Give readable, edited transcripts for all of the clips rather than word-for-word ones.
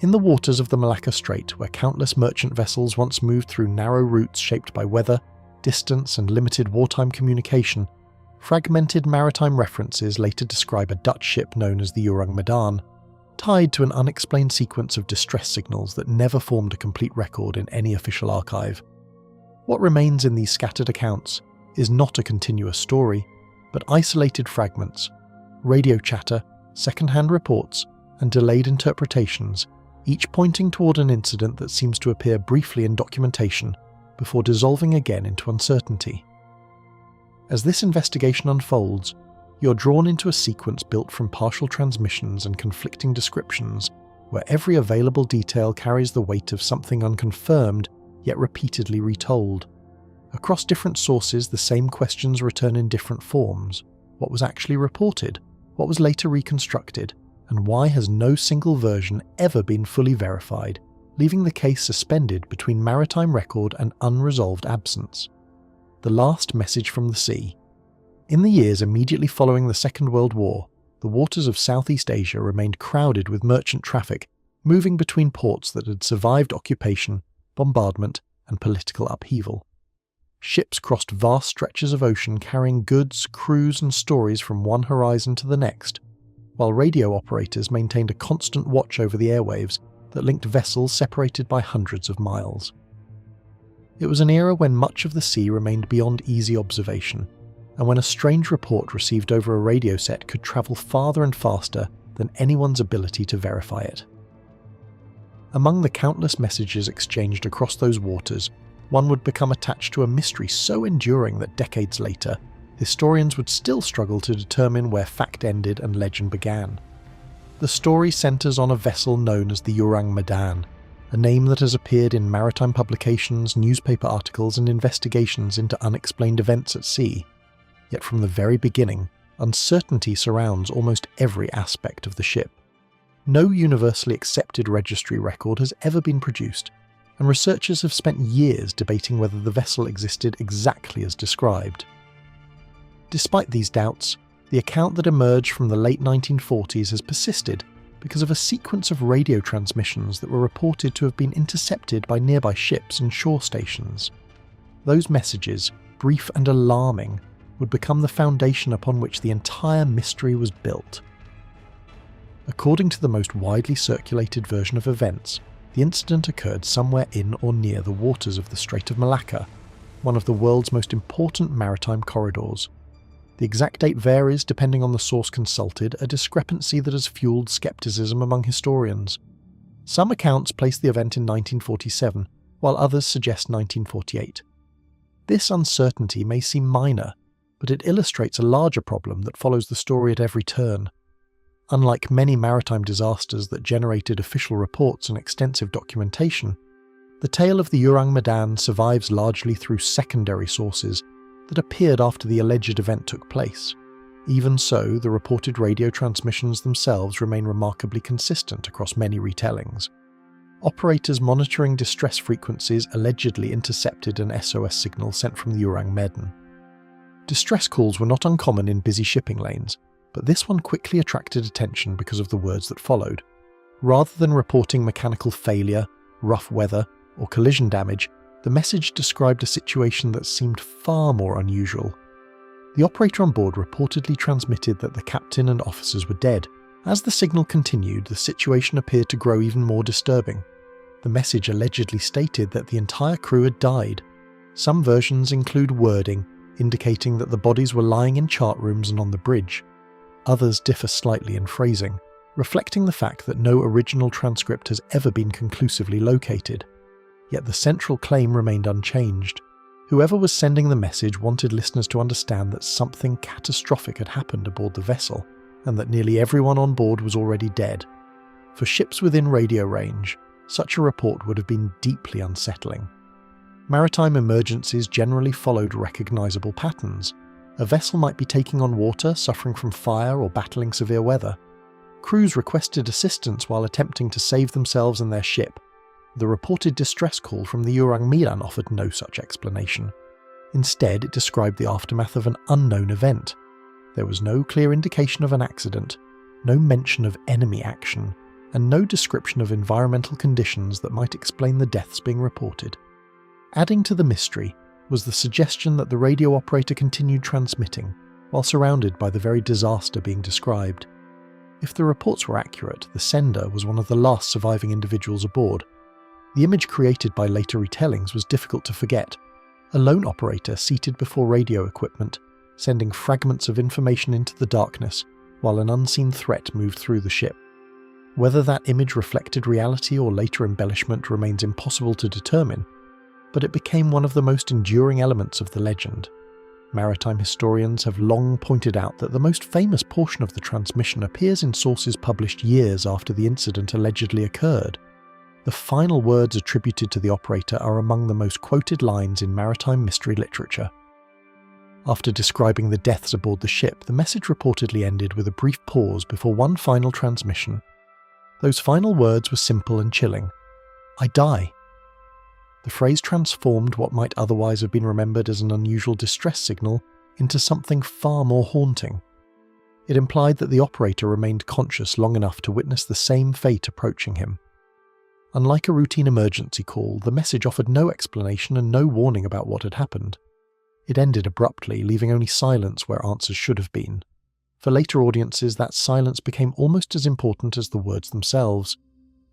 In the waters of the Malacca Strait, where countless merchant vessels once moved through narrow routes shaped by weather, distance and limited wartime communication, fragmented maritime references later describe a Dutch ship known as the Ourang Medan, tied to an unexplained sequence of distress signals that never formed a complete record in any official archive. What remains in these scattered accounts is not a continuous story, but isolated fragments, radio chatter, second-hand reports, and delayed interpretations, each pointing toward an incident that seems to appear briefly in documentation before dissolving again into uncertainty. As this investigation unfolds, you're drawn into a sequence built from partial transmissions and conflicting descriptions, where every available detail carries the weight of something unconfirmed, yet repeatedly retold. Across different sources, the same questions return in different forms. What was actually reported? What was later reconstructed? And why has no single version ever been fully verified, leaving the case suspended between maritime record and unresolved absence? The last message from the sea. In the years immediately following the Second World War, the waters of Southeast Asia remained crowded with merchant traffic, moving between ports that had survived occupation, bombardment, and political upheaval. Ships crossed vast stretches of ocean carrying goods, crews, and stories from one horizon to the next, while radio operators maintained a constant watch over the airwaves that linked vessels separated by hundreds of miles. It was an era when much of the sea remained beyond easy observation, and when a strange report received over a radio set could travel farther and faster than anyone's ability to verify it. Among the countless messages exchanged across those waters, one would become attached to a mystery so enduring that decades later, historians would still struggle to determine where fact ended and legend began. The story centres on a vessel known as the Ourang Medan, a name that has appeared in maritime publications, newspaper articles, and investigations into unexplained events at sea. Yet from the very beginning, uncertainty surrounds almost every aspect of the ship. No universally accepted registry record has ever been produced, and researchers have spent years debating whether the vessel existed exactly as described. Despite these doubts, the account that emerged from the late 1940s has persisted because of a sequence of radio transmissions that were reported to have been intercepted by nearby ships and shore stations. Those messages, brief and alarming, would become the foundation upon which the entire mystery was built. According to the most widely circulated version of events, the incident occurred somewhere in or near the waters of the Strait of Malacca, one of the world's most important maritime corridors. The exact date varies depending on the source consulted, a discrepancy that has fueled skepticism among historians. Some accounts place the event in 1947, while others suggest 1948. This uncertainty may seem minor, but it illustrates a larger problem that follows the story at every turn. Unlike many maritime disasters that generated official reports and extensive documentation, the tale of the Ourang Medan survives largely through secondary sources that appeared after the alleged event took place. Even so, the reported radio transmissions themselves remain remarkably consistent across many retellings. Operators monitoring distress frequencies allegedly intercepted an SOS signal sent from the Ourang Medan. Distress calls were not uncommon in busy shipping lanes, but this one quickly attracted attention because of the words that followed. Rather than reporting mechanical failure, rough weather, or collision damage, the message described a situation that seemed far more unusual. The operator on board reportedly transmitted that the captain and officers were dead. As the signal continued, the situation appeared to grow even more disturbing. The message allegedly stated that the entire crew had died. Some versions include wording indicating that the bodies were lying in chart rooms and on the bridge. Others differ slightly in phrasing, reflecting the fact that no original transcript has ever been conclusively located. Yet the central claim remained unchanged. Whoever was sending the message wanted listeners to understand that something catastrophic had happened aboard the vessel, and that nearly everyone on board was already dead. For ships within radio range, such a report would have been deeply unsettling. Maritime emergencies generally followed recognizable patterns. A vessel might be taking on water, suffering from fire, or battling severe weather. Crews requested assistance while attempting to save themselves and their ship. The reported distress call from the Ourang Medan offered no such explanation. Instead, it described the aftermath of an unknown event. There was no clear indication of an accident, no mention of enemy action, and no description of environmental conditions that might explain the deaths being reported. Adding to the mystery was the suggestion that the radio operator continued transmitting while surrounded by the very disaster being described. If the reports were accurate, the sender was one of the last surviving individuals aboard. The image created by later retellings was difficult to forget. A lone operator seated before radio equipment, sending fragments of information into the darkness while an unseen threat moved through the ship. Whether that image reflected reality or later embellishment remains impossible to determine, but it became one of the most enduring elements of the legend. Maritime historians have long pointed out that the most famous portion of the transmission appears in sources published years after the incident allegedly occurred. The final words attributed to the operator are among the most quoted lines in maritime mystery literature. After describing the deaths aboard the ship, the message reportedly ended with a brief pause before one final transmission. Those final words were simple and chilling. "I die." The phrase transformed what might otherwise have been remembered as an unusual distress signal into something far more haunting. It implied that the operator remained conscious long enough to witness the same fate approaching him. Unlike a routine emergency call, the message offered no explanation and no warning about what had happened. It ended abruptly, leaving only silence where answers should have been. For later audiences, that silence became almost as important as the words themselves.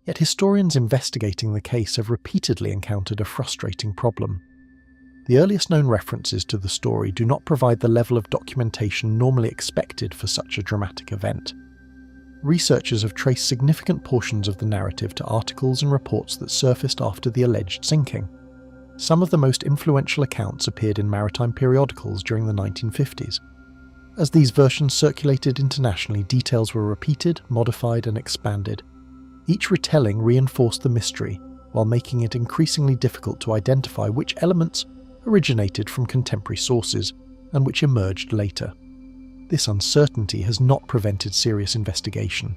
Yet historians investigating the case have repeatedly encountered a frustrating problem. The earliest known references to the story do not provide the level of documentation normally expected for such a dramatic event. Researchers have traced significant portions of the narrative to articles and reports that surfaced after the alleged sinking. Some of the most influential accounts appeared in maritime periodicals during the 1950s. As these versions circulated internationally, details were repeated, modified, and expanded. Each retelling reinforced the mystery, while making it increasingly difficult to identify which elements originated from contemporary sources and which emerged later. This uncertainty has not prevented serious investigation.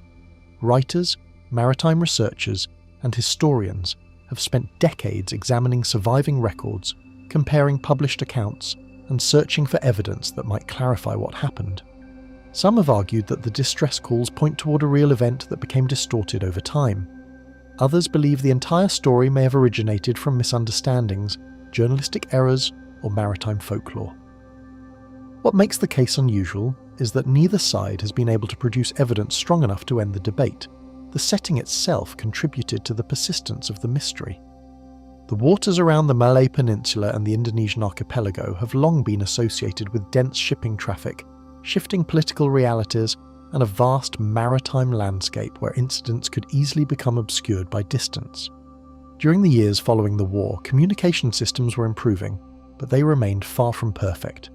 Writers, maritime researchers, and historians have spent decades examining surviving records, comparing published accounts, and searching for evidence that might clarify what happened. Some have argued that the distress calls point toward a real event that became distorted over time. Others believe the entire story may have originated from misunderstandings, journalistic errors, or maritime folklore. What makes the case unusual is that neither side has been able to produce evidence strong enough to end the debate. The setting itself contributed to the persistence of the mystery. The waters around the Malay Peninsula and the Indonesian archipelago have long been associated with dense shipping traffic, shifting political realities, and a vast maritime landscape where incidents could easily become obscured by distance. During the years following the war, communication systems were improving, but they remained far from perfect.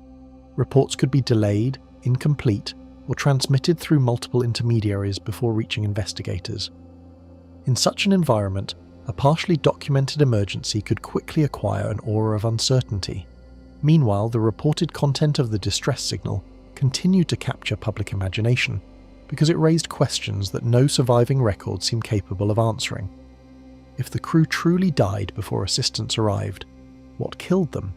Reports could be delayed, incomplete, or transmitted through multiple intermediaries before reaching investigators. In such an environment, a partially documented emergency could quickly acquire an aura of uncertainty. Meanwhile, the reported content of the distress signal continued to capture public imagination because it raised questions that no surviving record seemed capable of answering. If the crew truly died before assistance arrived, what killed them?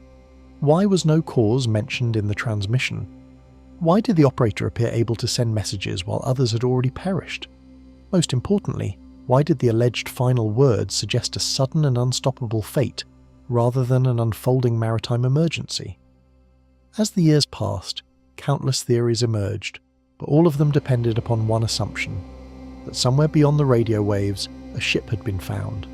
Why was no cause mentioned in the transmission? Why did the operator appear able to send messages while others had already perished? Most importantly, why did the alleged final words suggest a sudden and unstoppable fate rather than an unfolding maritime emergency? As the years passed, countless theories emerged, but all of them depended upon one assumption: that somewhere beyond the radio waves, a ship had been found.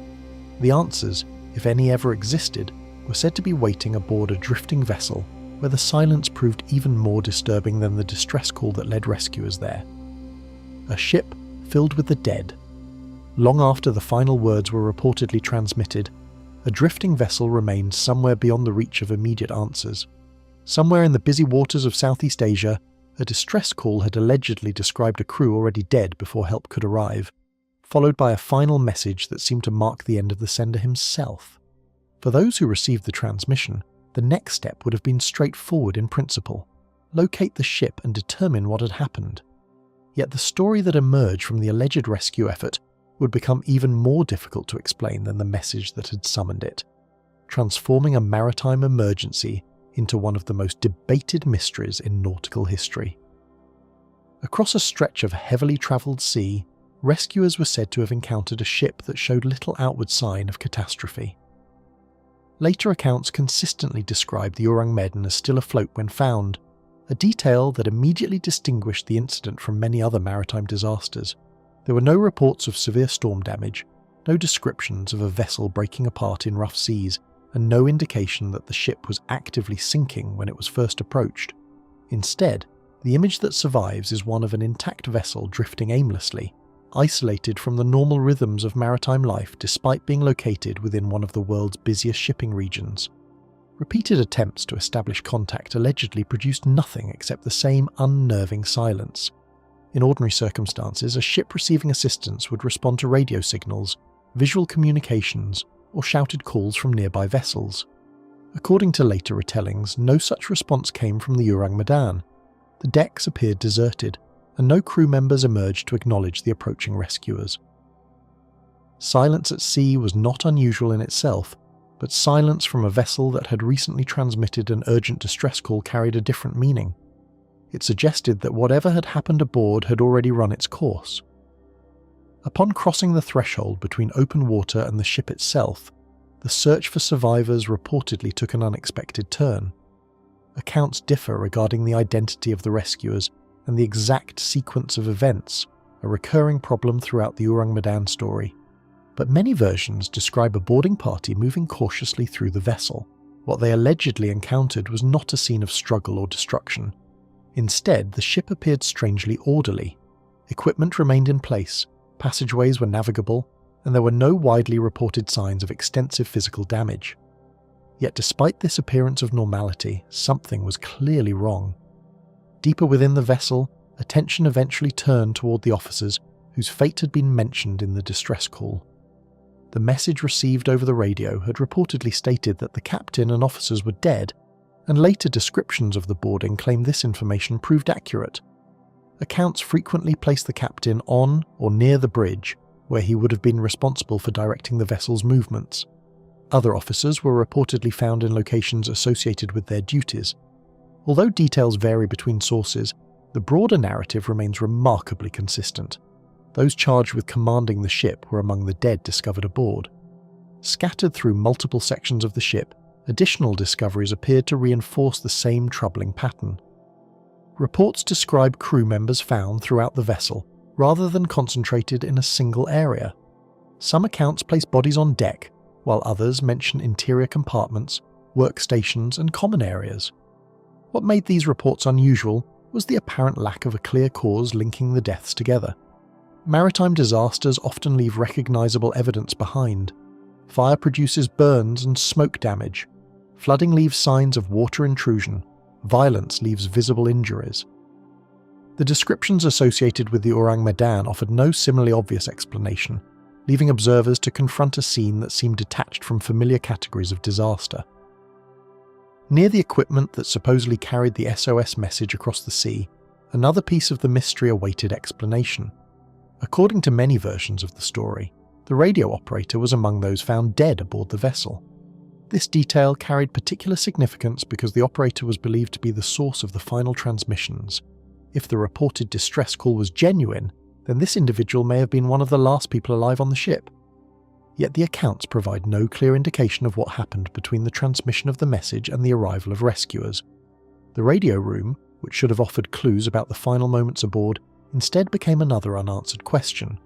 The answers, if any ever existed, were said to be waiting aboard a drifting vessel where the silence proved even more disturbing than the distress call that led rescuers there. A ship filled with the dead. Long after the final words were reportedly transmitted, a drifting vessel remained somewhere beyond the reach of immediate answers. Somewhere in the busy waters of Southeast Asia, a distress call had allegedly described a crew already dead before help could arrive, followed by a final message that seemed to mark the end of the sender himself. For those who received the transmission, the next step would have been straightforward in principle: locate the ship and determine what had happened. Yet the story that emerged from the alleged rescue effort would become even more difficult to explain than the message that had summoned it, transforming a maritime emergency into one of the most debated mysteries in nautical history. Across a stretch of heavily travelled sea, rescuers were said to have encountered a ship that showed little outward sign of catastrophe. Later accounts consistently described the Ourang Medan as still afloat when found, a detail that immediately distinguished the incident from many other maritime disasters. There were no reports of severe storm damage, no descriptions of a vessel breaking apart in rough seas, and no indication that the ship was actively sinking when it was first approached. Instead, the image that survives is one of an intact vessel drifting aimlessly, isolated from the normal rhythms of maritime life despite being located within one of the world's busiest shipping regions. Repeated attempts to establish contact allegedly produced nothing except the same unnerving silence. In ordinary circumstances, a ship receiving assistance would respond to radio signals, visual communications, or shouted calls from nearby vessels. According to later retellings, no such response came from the Ourang Medan. The decks appeared deserted, and no crew members emerged to acknowledge the approaching rescuers. Silence at sea was not unusual in itself, but silence from a vessel that had recently transmitted an urgent distress call carried a different meaning. It suggested that whatever had happened aboard had already run its course. Upon crossing the threshold between open water and the ship itself, the search for survivors reportedly took an unexpected turn. Accounts differ regarding the identity of the rescuers and the exact sequence of events, a recurring problem throughout the Ourang Medan story. But many versions describe a boarding party moving cautiously through the vessel. What they allegedly encountered was not a scene of struggle or destruction. Instead, the ship appeared strangely orderly. Equipment remained in place, passageways were navigable, and there were no widely reported signs of extensive physical damage. Yet despite this appearance of normality, something was clearly wrong. Deeper within the vessel, attention eventually turned toward the officers whose fate had been mentioned in the distress call. The message received over the radio had reportedly stated that the captain and officers were dead, and later descriptions of the boarding claimed this information proved accurate. Accounts frequently placed the captain on or near the bridge, where he would have been responsible for directing the vessel's movements. Other officers were reportedly found in locations associated with their duties. Although details vary between sources, the broader narrative remains remarkably consistent. Those charged with commanding the ship were among the dead discovered aboard. Scattered through multiple sections of the ship, additional discoveries appeared to reinforce the same troubling pattern. Reports describe crew members found throughout the vessel, rather than concentrated in a single area. Some accounts place bodies on deck, while others mention interior compartments, workstations, and common areas. What made these reports unusual was the apparent lack of a clear cause linking the deaths together. Maritime disasters often leave recognizable evidence behind. Fire produces burns and smoke damage. Flooding leaves signs of water intrusion. Violence leaves visible injuries. The descriptions associated with the Ourang Medan offered no similarly obvious explanation, leaving observers to confront a scene that seemed detached from familiar categories of disaster. Near the equipment that supposedly carried the SOS message across the sea, another piece of the mystery awaited explanation. According to many versions of the story, the radio operator was among those found dead aboard the vessel. This detail carried particular significance because the operator was believed to be the source of the final transmissions. If the reported distress call was genuine, then this individual may have been one of the last people alive on the ship. Yet the accounts provide no clear indication of what happened between the transmission of the message and the arrival of rescuers. The radio room, which should have offered clues about the final moments aboard, instead became another unanswered question.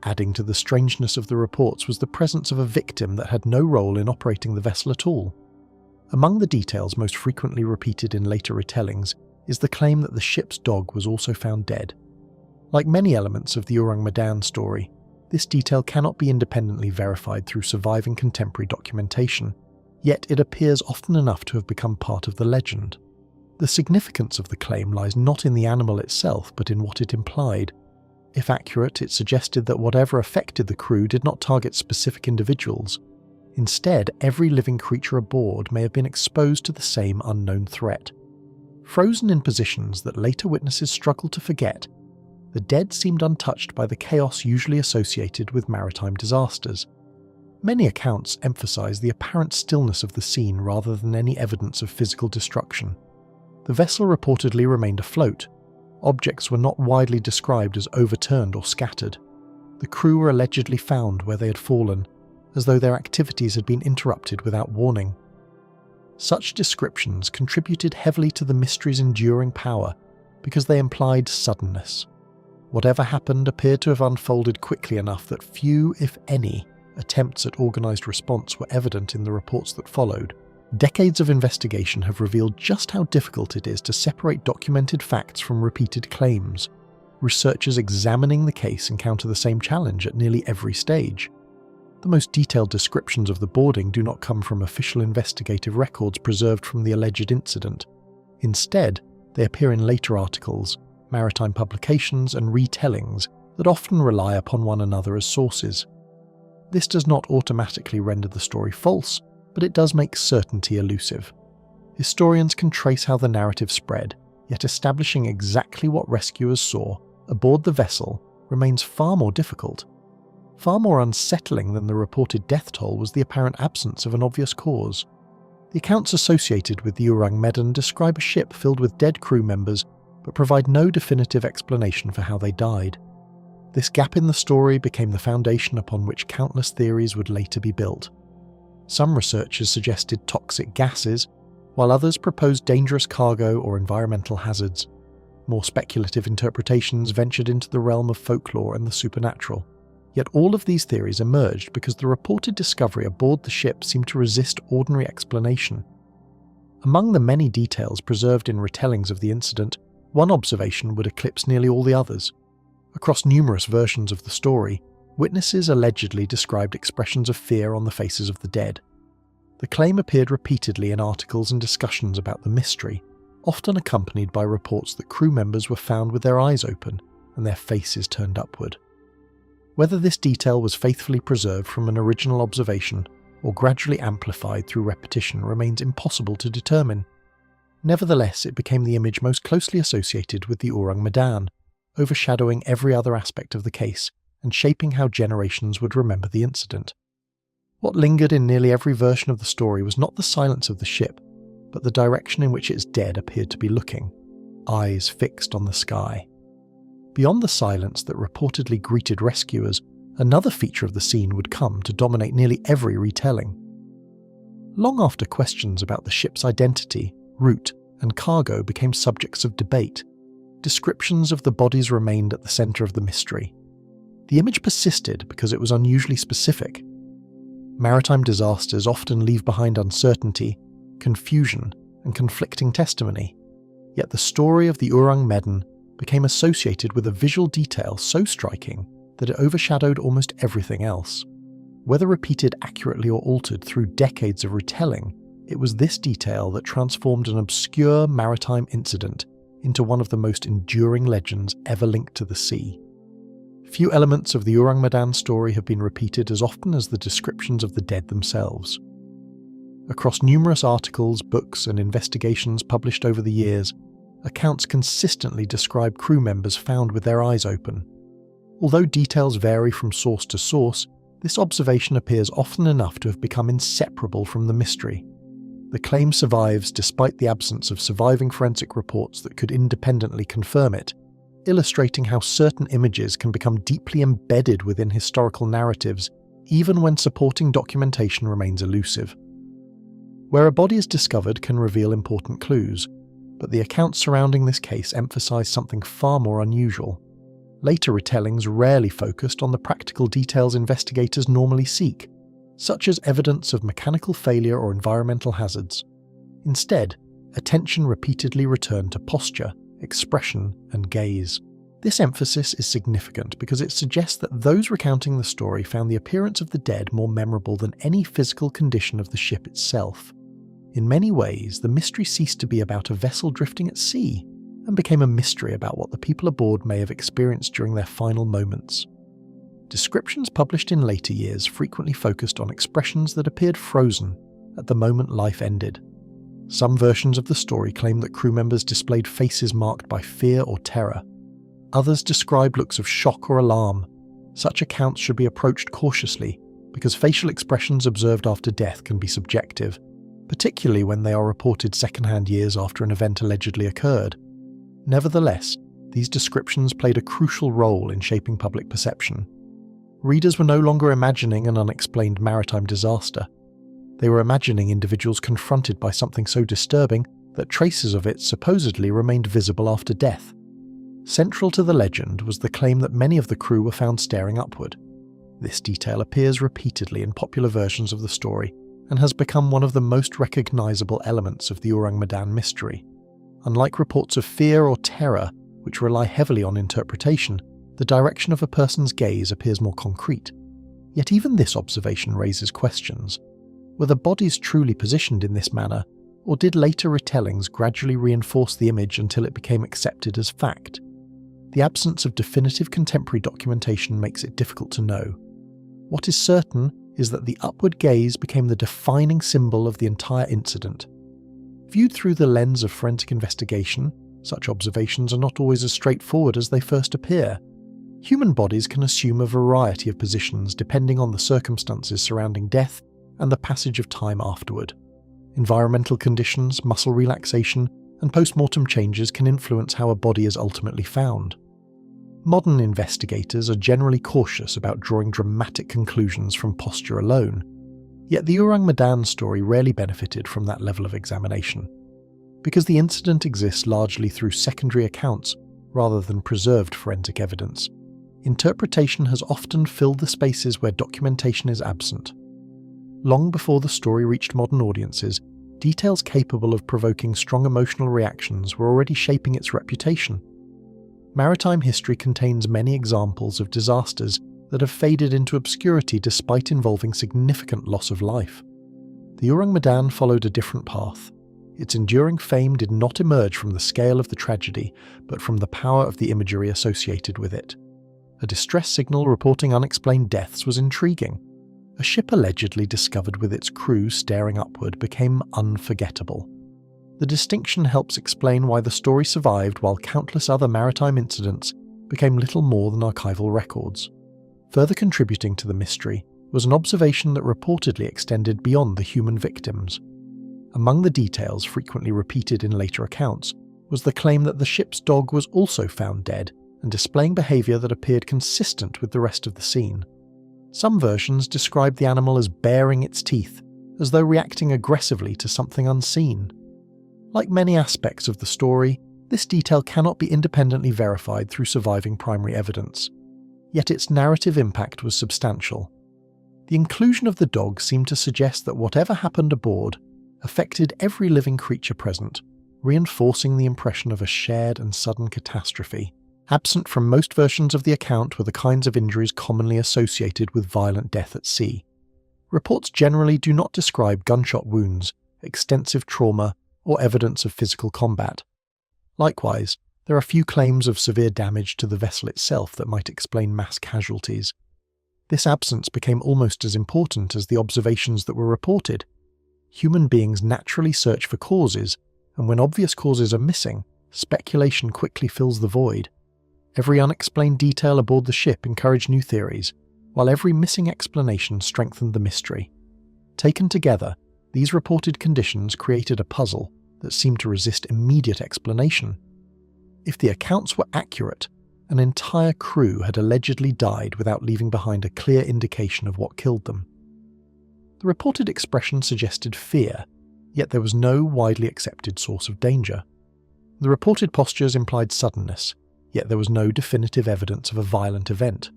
Adding to the strangeness of the reports was the presence of a victim that had no role in operating the vessel at all. Among the details most frequently repeated in later retellings is the claim that the ship's dog was also found dead. Like many elements of the Ourang Medan story, this detail cannot be independently verified through surviving contemporary documentation, yet it appears often enough to have become part of the legend. The significance of the claim lies not in the animal itself, but in what it implied. If accurate, it suggested that whatever affected the crew did not target specific individuals. Instead, every living creature aboard may have been exposed to the same unknown threat. Frozen in positions that later witnesses struggled to forget, the dead seemed untouched by the chaos usually associated with maritime disasters. Many accounts emphasize the apparent stillness of the scene rather than any evidence of physical destruction. The vessel reportedly remained afloat. Objects were not widely described as overturned or scattered. The crew were allegedly found where they had fallen, as though their activities had been interrupted without warning. Such descriptions contributed heavily to the mystery's enduring power because they implied suddenness. Whatever happened appeared to have unfolded quickly enough that few, if any, attempts at organised response were evident in the reports that followed. Decades of investigation have revealed just how difficult it is to separate documented facts from repeated claims. Researchers examining the case encounter the same challenge at nearly every stage. The most detailed descriptions of the boarding do not come from official investigative records preserved from the alleged incident. Instead, they appear in later articles, maritime publications, and retellings that often rely upon one another as sources. This does not automatically render the story false, but it does make certainty elusive. Historians can trace how the narrative spread, yet establishing exactly what rescuers saw aboard the vessel remains far more difficult. Far more unsettling than the reported death toll was the apparent absence of an obvious cause. The accounts associated with the Ourang Medan describe a ship filled with dead crew members, but provide no definitive explanation for how they died. This gap in the story became the foundation upon which countless theories would later be built. Some researchers suggested toxic gases, while others proposed dangerous cargo or environmental hazards. More speculative interpretations ventured into the realm of folklore and the supernatural. Yet all of these theories emerged because the reported discovery aboard the ship seemed to resist ordinary explanation. Among the many details preserved in retellings of the incident, one observation would eclipse nearly all the others. Across numerous versions of the story, witnesses allegedly described expressions of fear on the faces of the dead. The claim appeared repeatedly in articles and discussions about the mystery, often accompanied by reports that crew members were found with their eyes open and their faces turned upward. Whether this detail was faithfully preserved from an original observation or gradually amplified through repetition remains impossible to determine. Nevertheless, it became the image most closely associated with the Ourang Medan, overshadowing every other aspect of the case and shaping how generations would remember the incident. What lingered in nearly every version of the story was not the silence of the ship, but the direction in which its dead appeared to be looking, eyes fixed on the sky. Beyond the silence that reportedly greeted rescuers, another feature of the scene would come to dominate nearly every retelling. Long after questions about the ship's identity, route, and cargo became subjects of debate, descriptions of the bodies remained at the centre of the mystery. The image persisted because it was unusually specific. Maritime disasters often leave behind uncertainty, confusion, and conflicting testimony, yet the story of the Ourang Medan became associated with a visual detail so striking that it overshadowed almost everything else. Whether repeated accurately or altered through decades of retelling, it was this detail that transformed an obscure maritime incident into one of the most enduring legends ever linked to the sea. Few elements of the Ourang Medan story have been repeated as often as the descriptions of the dead themselves. Across numerous articles, books, and investigations published over the years, accounts consistently describe crew members found with their eyes open. Although details vary from source to source, this observation appears often enough to have become inseparable from the mystery. The claim survives despite the absence of surviving forensic reports that could independently confirm it, illustrating how certain images can become deeply embedded within historical narratives, even when supporting documentation remains elusive. Where a body is discovered can reveal important clues, but the accounts surrounding this case emphasize something far more unusual. Later retellings rarely focused on the practical details investigators normally seek, such as evidence of mechanical failure or environmental hazards. Instead, attention repeatedly returned to posture, expression, and gaze. This emphasis is significant because it suggests that those recounting the story found the appearance of the dead more memorable than any physical condition of the ship itself. In many ways, the mystery ceased to be about a vessel drifting at sea and became a mystery about what the people aboard may have experienced during their final moments. Descriptions published in later years frequently focused on expressions that appeared frozen at the moment life ended. Some versions of the story claim that crew members displayed faces marked by fear or terror. Others described looks of shock or alarm. Such accounts should be approached cautiously because facial expressions observed after death can be subjective, particularly when they are reported secondhand years after an event allegedly occurred. Nevertheless, these descriptions played a crucial role in shaping public perception. Readers were no longer imagining an unexplained maritime disaster. They were imagining individuals confronted by something so disturbing that traces of it supposedly remained visible after death. Central to the legend was the claim that many of the crew were found staring upward. This detail appears repeatedly in popular versions of the story and has become one of the most recognizable elements of the Ourang Medan mystery. Unlike reports of fear or terror, which rely heavily on interpretation, the direction of a person's gaze appears more concrete. Yet even this observation raises questions. Were the bodies truly positioned in this manner, or did later retellings gradually reinforce the image until it became accepted as fact? The absence of definitive contemporary documentation makes it difficult to know. What is certain is that the upward gaze became the defining symbol of the entire incident. Viewed through the lens of forensic investigation, such observations are not always as straightforward as they first appear. Human bodies can assume a variety of positions depending on the circumstances surrounding death and the passage of time afterward. Environmental conditions, muscle relaxation, and post-mortem changes can influence how a body is ultimately found. Modern investigators are generally cautious about drawing dramatic conclusions from posture alone, yet the Ourang Medan story rarely benefited from that level of examination. Because the incident exists largely through secondary accounts rather than preserved forensic evidence, interpretation has often filled the spaces where documentation is absent. Long before the story reached modern audiences, details capable of provoking strong emotional reactions were already shaping its reputation. Maritime history contains many examples of disasters that have faded into obscurity despite involving significant loss of life. The Ourang Medan followed a different path. Its enduring fame did not emerge from the scale of the tragedy, but from the power of the imagery associated with it. A distress signal reporting unexplained deaths was intriguing. A ship allegedly discovered with its crew staring upward became unforgettable. The distinction helps explain why the story survived while countless other maritime incidents became little more than archival records. Further contributing to the mystery was an observation that reportedly extended beyond the human victims. Among the details frequently repeated in later accounts was the claim that the ship's dog was also found dead and displaying behaviour that appeared consistent with the rest of the scene. Some versions describe the animal as baring its teeth, as though reacting aggressively to something unseen. Like many aspects of the story, this detail cannot be independently verified through surviving primary evidence. Yet its narrative impact was substantial. The inclusion of the dog seemed to suggest that whatever happened aboard affected every living creature present, reinforcing the impression of a shared and sudden catastrophe. Absent from most versions of the account were the kinds of injuries commonly associated with violent death at sea. Reports generally do not describe gunshot wounds, extensive trauma, or evidence of physical combat. Likewise, there are few claims of severe damage to the vessel itself that might explain mass casualties. This absence became almost as important as the observations that were reported. Human beings naturally search for causes, and when obvious causes are missing, speculation quickly fills the void. Every unexplained detail aboard the ship encouraged new theories, while every missing explanation strengthened the mystery. Taken together, these reported conditions created a puzzle that seemed to resist immediate explanation. If the accounts were accurate, an entire crew had allegedly died without leaving behind a clear indication of what killed them. The reported expression suggested fear, yet there was no widely accepted source of danger. The reported postures implied suddenness, yet there was no definitive evidence of a violent event.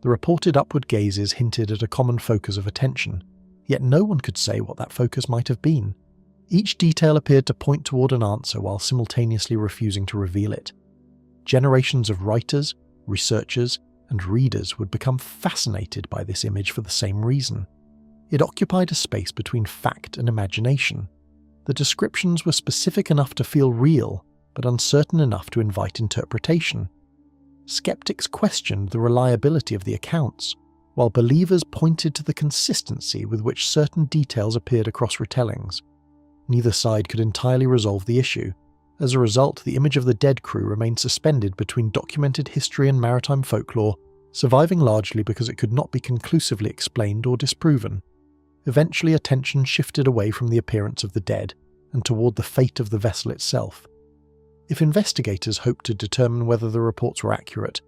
The reported upward gazes hinted at a common focus of attention, yet no one could say what that focus might have been. Each detail appeared to point toward an answer while simultaneously refusing to reveal it. Generations of writers, researchers, and readers would become fascinated by this image for the same reason. It occupied a space between fact and imagination. The descriptions were specific enough to feel real, but uncertain enough to invite interpretation. Skeptics questioned the reliability of the accounts, while believers pointed to the consistency with which certain details appeared across retellings. Neither side could entirely resolve the issue. As a result, the image of the dead crew remained suspended between documented history and maritime folklore, surviving largely because it could not be conclusively explained or disproven. Eventually, attention shifted away from the appearance of the dead and toward the fate of the vessel itself. If investigators hoped to determine whether the reports were accurate,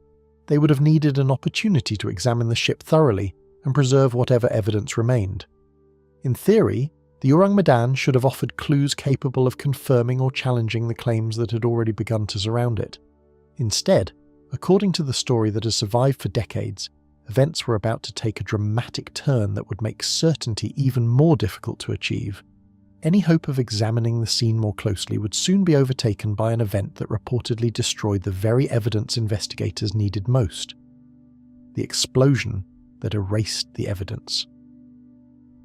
they would have needed an opportunity to examine the ship thoroughly and preserve whatever evidence remained. In theory, the Ourang Medan should have offered clues capable of confirming or challenging the claims that had already begun to surround it. Instead, according to the story that has survived for decades, events were about to take a dramatic turn that would make certainty even more difficult to achieve. Any hope of examining the scene more closely would soon be overtaken by an event that reportedly destroyed the very evidence investigators needed most: the explosion that erased the evidence.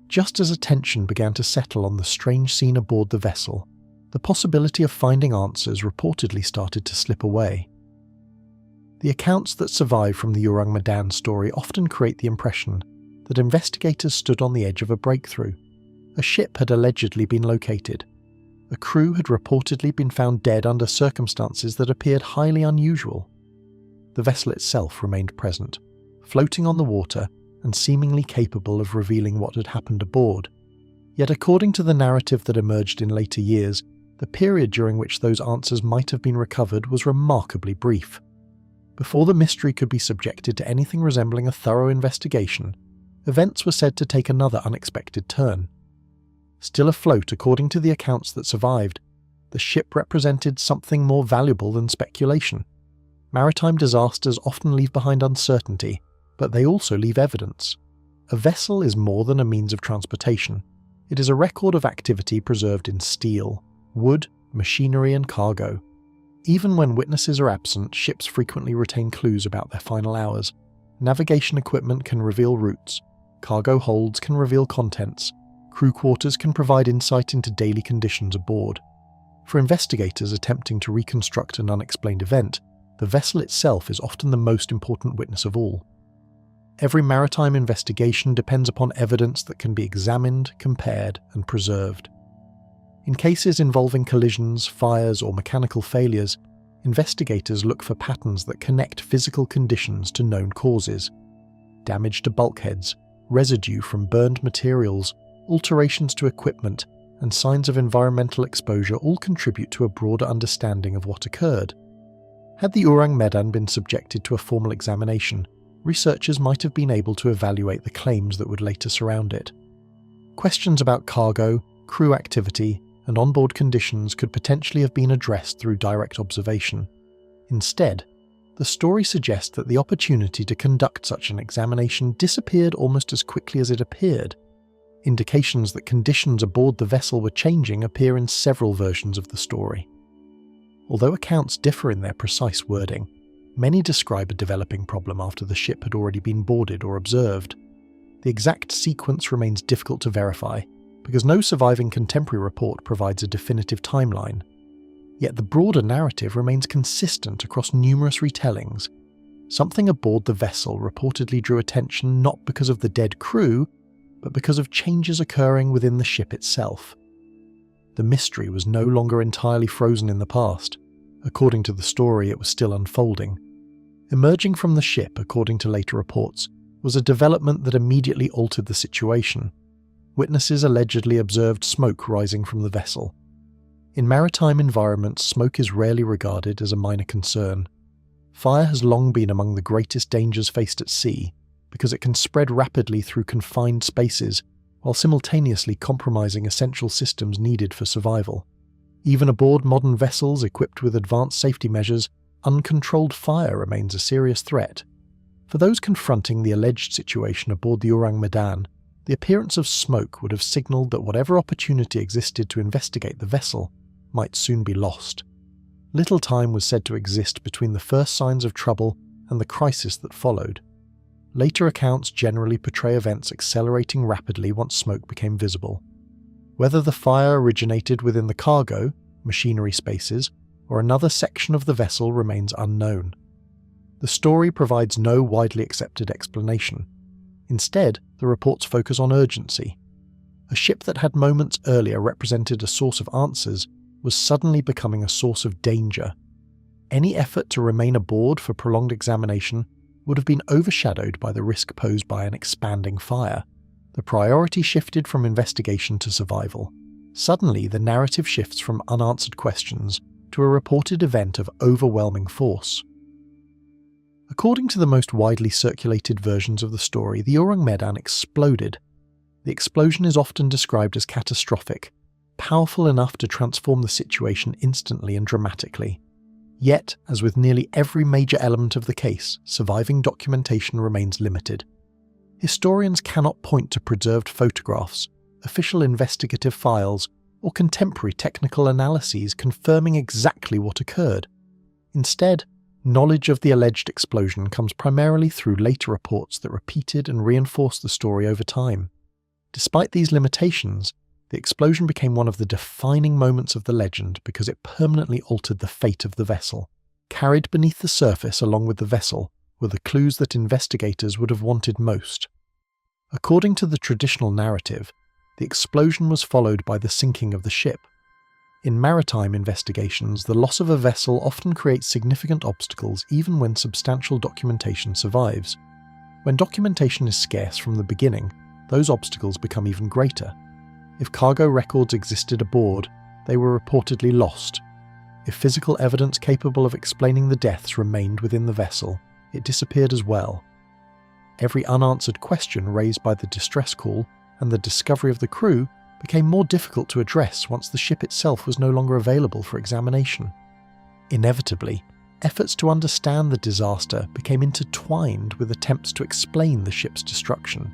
Just as attention began to settle on the strange scene aboard the vessel, the possibility of finding answers reportedly started to slip away. The accounts that survive from the Ourang Medan story often create the impression that investigators stood on the edge of a breakthrough. A ship had allegedly been located. A crew had reportedly been found dead under circumstances that appeared highly unusual. The vessel itself remained present, floating on the water and seemingly capable of revealing what had happened aboard. Yet according to the narrative that emerged in later years, the period during which those answers might have been recovered was remarkably brief. Before the mystery could be subjected to anything resembling a thorough investigation, events were said to take another unexpected turn. Still afloat according to the accounts that survived, the ship represented something more valuable than speculation. Maritime disasters often leave behind uncertainty, but they also leave evidence. A vessel is more than a means of transportation. It is a record of activity preserved in steel, wood, machinery, and cargo. Even when witnesses are absent, ships frequently retain clues about their final hours. Navigation equipment can reveal routes, cargo holds can reveal contents, crew quarters can provide insight into daily conditions aboard. For investigators attempting to reconstruct an unexplained event, the vessel itself is often the most important witness of all. Every maritime investigation depends upon evidence that can be examined, compared, and preserved. In cases involving collisions, fires, or mechanical failures, investigators look for patterns that connect physical conditions to known causes. Damage to bulkheads, residue from burned materials, alterations to equipment, and signs of environmental exposure all contribute to a broader understanding of what occurred. Had the Ourang Medan been subjected to a formal examination, researchers might have been able to evaluate the claims that would later surround it. Questions about cargo, crew activity, and onboard conditions could potentially have been addressed through direct observation. Instead, the story suggests that the opportunity to conduct such an examination disappeared almost as quickly as it appeared. Indications that conditions aboard the vessel were changing appear in several versions of the story. Although accounts differ in their precise wording, many describe a developing problem after the ship had already been boarded or observed. The exact sequence remains difficult to verify, because no surviving contemporary report provides a definitive timeline. Yet the broader narrative remains consistent across numerous retellings. Something aboard the vessel reportedly drew attention not because of the dead crew, but because of changes occurring within the ship itself. The mystery was no longer entirely frozen in the past. According to the story, it was still unfolding. Emerging from the ship, according to later reports, was a development that immediately altered the situation. Witnesses allegedly observed smoke rising from the vessel. In maritime environments, smoke is rarely regarded as a minor concern. Fire has long been among the greatest dangers faced at sea, because it can spread rapidly through confined spaces, while simultaneously compromising essential systems needed for survival. Even aboard modern vessels equipped with advanced safety measures, uncontrolled fire remains a serious threat. For those confronting the alleged situation aboard the Ourang Medan, the appearance of smoke would have signalled that whatever opportunity existed to investigate the vessel might soon be lost. Little time was said to exist between the first signs of trouble and the crisis that followed. Later accounts generally portray events accelerating rapidly once smoke became visible. Whether the fire originated within the cargo, machinery spaces, or another section of the vessel remains unknown. The story provides no widely accepted explanation. Instead, the reports focus on urgency. A ship that had moments earlier represented a source of answers was suddenly becoming a source of danger. Any effort to remain aboard for prolonged examination would have been overshadowed by the risk posed by an expanding fire. The priority shifted from investigation to survival. Suddenly, the narrative shifts from unanswered questions to a reported event of overwhelming force. According to the most widely circulated versions of the story, the Ourang Medan exploded. The explosion is often described as catastrophic, powerful enough to transform the situation instantly and dramatically. Yet, as with nearly every major element of the case, surviving documentation remains limited. Historians cannot point to preserved photographs, official investigative files, or contemporary technical analyses confirming exactly what occurred. Instead, knowledge of the alleged explosion comes primarily through later reports that repeated and reinforced the story over time. Despite these limitations, the explosion became one of the defining moments of the legend because it permanently altered the fate of the vessel. Carried beneath the surface along with the vessel were the clues that investigators would have wanted most. According to the traditional narrative, the explosion was followed by the sinking of the ship. In maritime investigations, the loss of a vessel often creates significant obstacles even when substantial documentation survives. When documentation is scarce from the beginning, those obstacles become even greater. If cargo records existed aboard, they were reportedly lost. If physical evidence capable of explaining the deaths remained within the vessel, it disappeared as well. Every unanswered question raised by the distress call and the discovery of the crew became more difficult to address once the ship itself was no longer available for examination. Inevitably, efforts to understand the disaster became intertwined with attempts to explain the ship's destruction.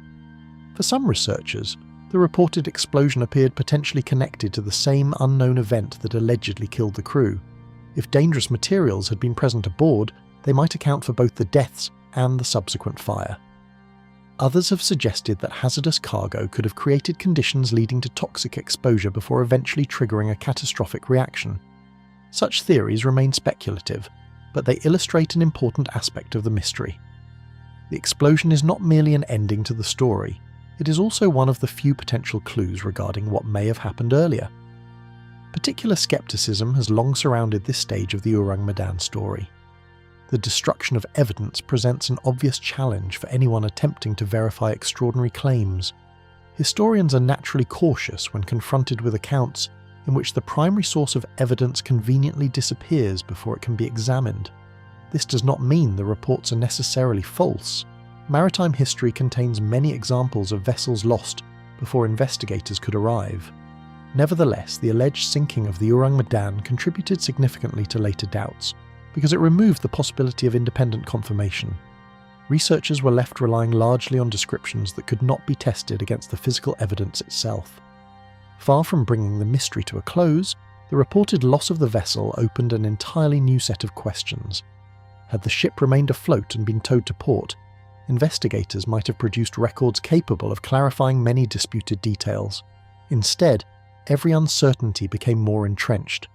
For some researchers, the reported explosion appeared potentially connected to the same unknown event that allegedly killed the crew. If dangerous materials had been present aboard, they might account for both the deaths and the subsequent fire. Others have suggested that hazardous cargo could have created conditions leading to toxic exposure before eventually triggering a catastrophic reaction. Such theories remain speculative, but they illustrate an important aspect of the mystery. The explosion is not merely an ending to the story, it is also one of the few potential clues regarding what may have happened earlier. Particular skepticism has long surrounded this stage of the Ourang Medan story. The destruction of evidence presents an obvious challenge for anyone attempting to verify extraordinary claims. Historians are naturally cautious when confronted with accounts in which the primary source of evidence conveniently disappears before it can be examined. This does not mean the reports are necessarily false. Maritime history contains many examples of vessels lost before investigators could arrive. Nevertheless, the alleged sinking of the Ourang Medan contributed significantly to later doubts, because it removed the possibility of independent confirmation. Researchers were left relying largely on descriptions that could not be tested against the physical evidence itself. Far from bringing the mystery to a close, the reported loss of the vessel opened an entirely new set of questions. Had the ship remained afloat and been towed to port, investigators might have produced records capable of clarifying many disputed details. Instead, every uncertainty became more entrenched.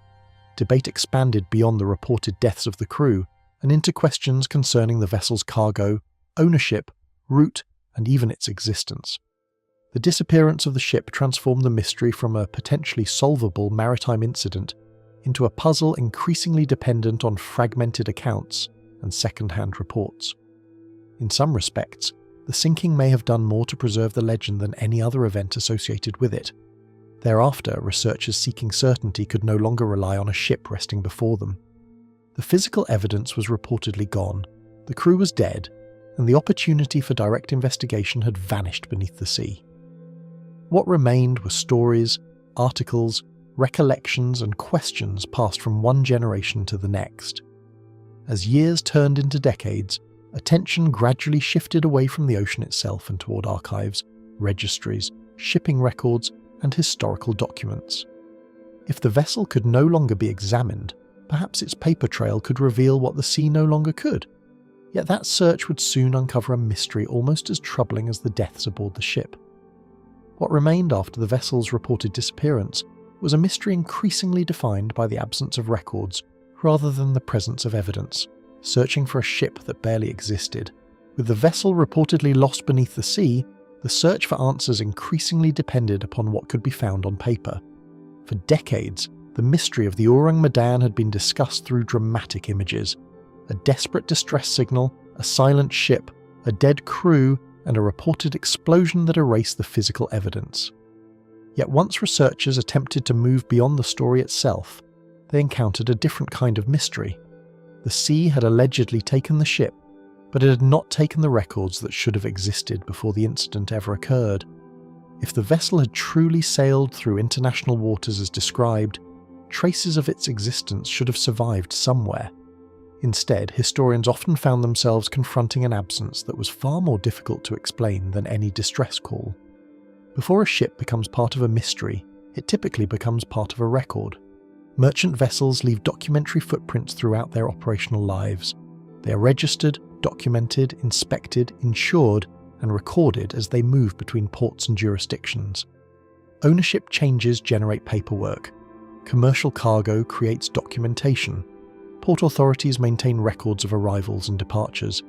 Debate expanded beyond the reported deaths of the crew and into questions concerning the vessel's cargo, ownership, route, and even its existence. The disappearance of the ship transformed the mystery from a potentially solvable maritime incident into a puzzle increasingly dependent on fragmented accounts and second-hand reports. In some respects, the sinking may have done more to preserve the legend than any other event associated with it. Thereafter, researchers seeking certainty could no longer rely on a ship resting before them. The physical evidence was reportedly gone, the crew was dead, and the opportunity for direct investigation had vanished beneath the sea. What remained were stories, articles, recollections, and questions passed from one generation to the next. As years turned into decades, attention gradually shifted away from the ocean itself and toward archives, registries, shipping records, and historical documents. If the vessel could no longer be examined, perhaps its paper trail could reveal what the sea no longer could. Yet that search would soon uncover a mystery almost as troubling as the deaths aboard the ship. What remained after the vessel's reported disappearance was a mystery increasingly defined by the absence of records rather than the presence of evidence, searching for a ship that barely existed. With the vessel reportedly lost beneath the sea, the search for answers increasingly depended upon what could be found on paper. For decades, the mystery of the Ourang Medan had been discussed through dramatic images. A desperate distress signal, a silent ship, a dead crew, and a reported explosion that erased the physical evidence. Yet once researchers attempted to move beyond the story itself, they encountered a different kind of mystery. The sea had allegedly taken the ship, but it had not taken the records that should have existed before the incident ever occurred. If the vessel had truly sailed through international waters as described, traces of its existence should have survived somewhere. Instead, historians often found themselves confronting an absence that was far more difficult to explain than any distress call. Before a ship becomes part of a mystery, it typically becomes part of a record. Merchant vessels leave documentary footprints throughout their operational lives. They are registered, documented, inspected, insured, and recorded as they move between ports and jurisdictions. Ownership changes generate paperwork. Commercial cargo creates documentation. Port authorities maintain records of arrivals and departures.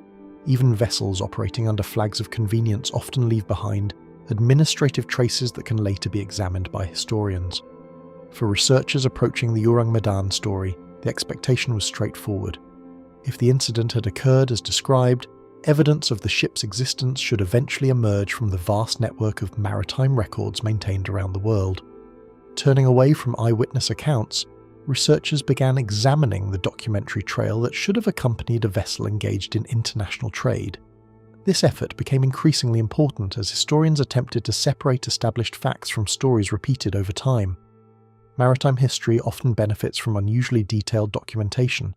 Even vessels operating under flags of convenience often leave behind administrative traces that can later be examined by historians. For researchers approaching the Ourang Medan story, the expectation was straightforward. If the incident had occurred as described, evidence of the ship's existence should eventually emerge from the vast network of maritime records maintained around the world. Turning away from eyewitness accounts, researchers began examining the documentary trail that should have accompanied a vessel engaged in international trade. This effort became increasingly important as historians attempted to separate established facts from stories repeated over time. Maritime history often benefits from unusually detailed documentation.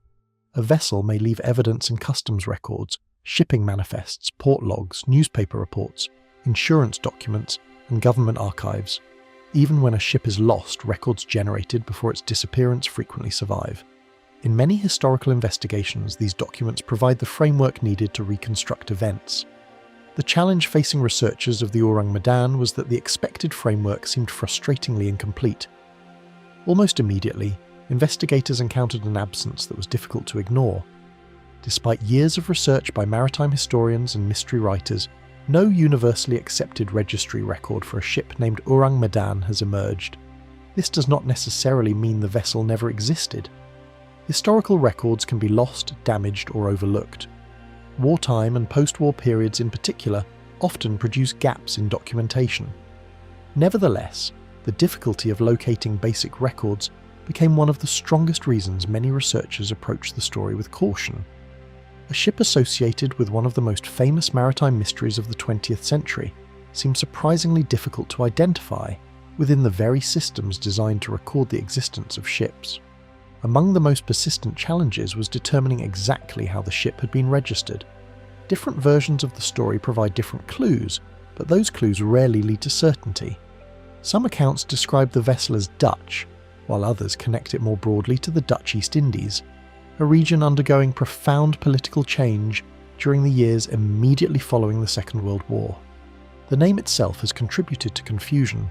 A vessel may leave evidence in customs records, shipping manifests, port logs, newspaper reports, insurance documents, and government archives. Even when a ship is lost, records generated before its disappearance frequently survive. In many historical investigations, these documents provide the framework needed to reconstruct events. The challenge facing researchers of the Ourang Medan was that the expected framework seemed frustratingly incomplete. Almost immediately, investigators encountered an absence that was difficult to ignore. Despite years of research by maritime historians and mystery writers, no universally accepted registry record for a ship named Ourang Medan has emerged. This does not necessarily mean the vessel never existed. Historical records can be lost, damaged, or overlooked. Wartime and post-war periods in particular often produce gaps in documentation. Nevertheless, the difficulty of locating basic records became one of the strongest reasons many researchers approached the story with caution. A ship associated with one of the most famous maritime mysteries of the 20th century seems surprisingly difficult to identify within the very systems designed to record the existence of ships. Among the most persistent challenges was determining exactly how the ship had been registered. Different versions of the story provide different clues, but those clues rarely lead to certainty. Some accounts describe the vessel as Dutch, while others connect it more broadly to the Dutch East Indies, a region undergoing profound political change during the years immediately following the Second World War. The name itself has contributed to confusion.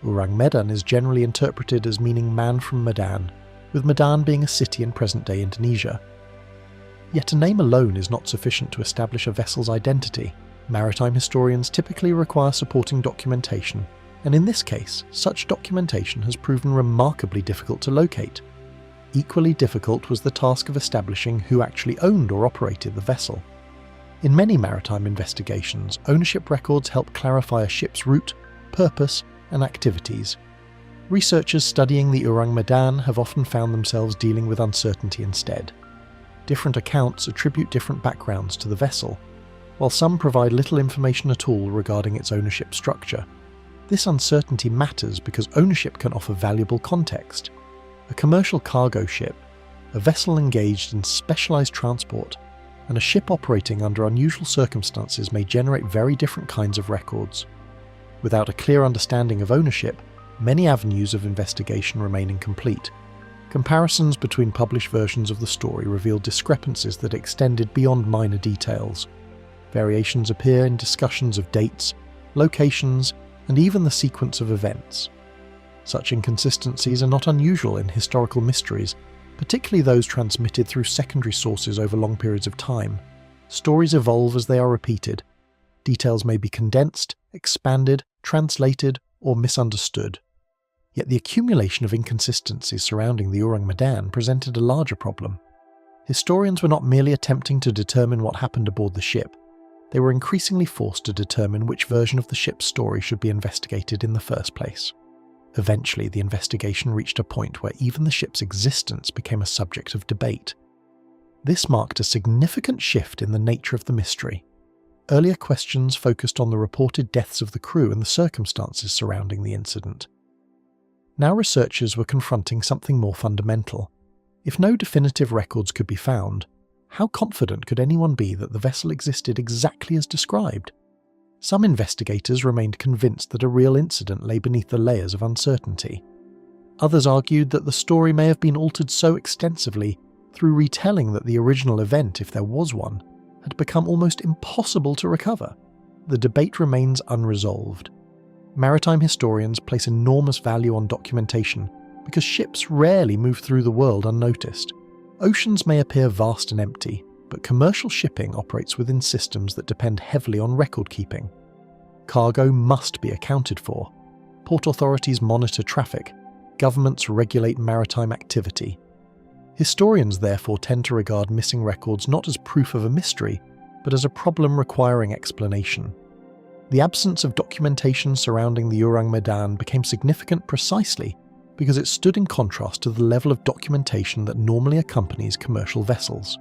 Ourang Medan is generally interpreted as meaning man from Medan, with Medan being a city in present-day Indonesia. Yet a name alone is not sufficient to establish a vessel's identity. Maritime historians typically require supporting documentation, and in this case, such documentation has proven remarkably difficult to locate. Equally difficult was the task of establishing who actually owned or operated the vessel. In many maritime investigations, ownership records help clarify a ship's route, purpose, and activities. Researchers studying the Ourang Medan have often found themselves dealing with uncertainty instead. Different accounts attribute different backgrounds to the vessel, while some provide little information at all regarding its ownership structure. This uncertainty matters because ownership can offer valuable context. A commercial cargo ship, a vessel engaged in specialized transport, and a ship operating under unusual circumstances may generate very different kinds of records. Without a clear understanding of ownership, many avenues of investigation remain incomplete. Comparisons between published versions of the story reveal discrepancies that extended beyond minor details. Variations appear in discussions of dates, locations, and even the sequence of events. Such inconsistencies are not unusual in historical mysteries, particularly those transmitted through secondary sources over long periods of time. Stories evolve as they are repeated. Details may be condensed, expanded, translated, or misunderstood. Yet the accumulation of inconsistencies surrounding the Ourang Medan presented a larger problem. Historians were not merely attempting to determine what happened aboard the ship, they were increasingly forced to determine which version of the ship's story should be investigated in the first place. Eventually, the investigation reached a point where even the ship's existence became a subject of debate. This marked a significant shift in the nature of the mystery. Earlier questions focused on the reported deaths of the crew and the circumstances surrounding the incident. Now researchers were confronting something more fundamental. If no definitive records could be found, how confident could anyone be that the vessel existed exactly as described? Some investigators remained convinced that a real incident lay beneath the layers of uncertainty. Others argued that the story may have been altered so extensively through retelling that the original event, if there was one, had become almost impossible to recover. The debate remains unresolved. Maritime historians place enormous value on documentation because ships rarely move through the world unnoticed. Oceans may appear vast and empty, but commercial shipping operates within systems that depend heavily on record keeping. Cargo must be accounted for. Port authorities monitor traffic. Governments regulate maritime activity. Historians therefore tend to regard missing records not as proof of a mystery, but as a problem requiring explanation. The absence of documentation surrounding the Ourang Medan became significant precisely because it stood in contrast to the level of documentation that normally accompanies commercial vessels.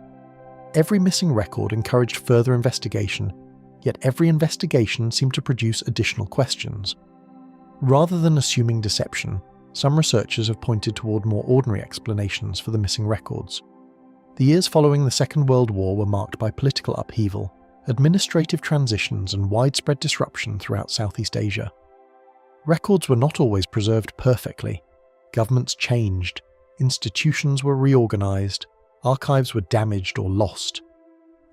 Every missing record encouraged further investigation, yet every investigation seemed to produce additional questions. Rather than assuming deception, some researchers have pointed toward more ordinary explanations for the missing records. The years following the Second World War were marked by political upheaval, administrative transitions, and widespread disruption throughout Southeast Asia. Records were not always preserved perfectly. Governments changed, institutions were reorganized, archives were damaged or lost.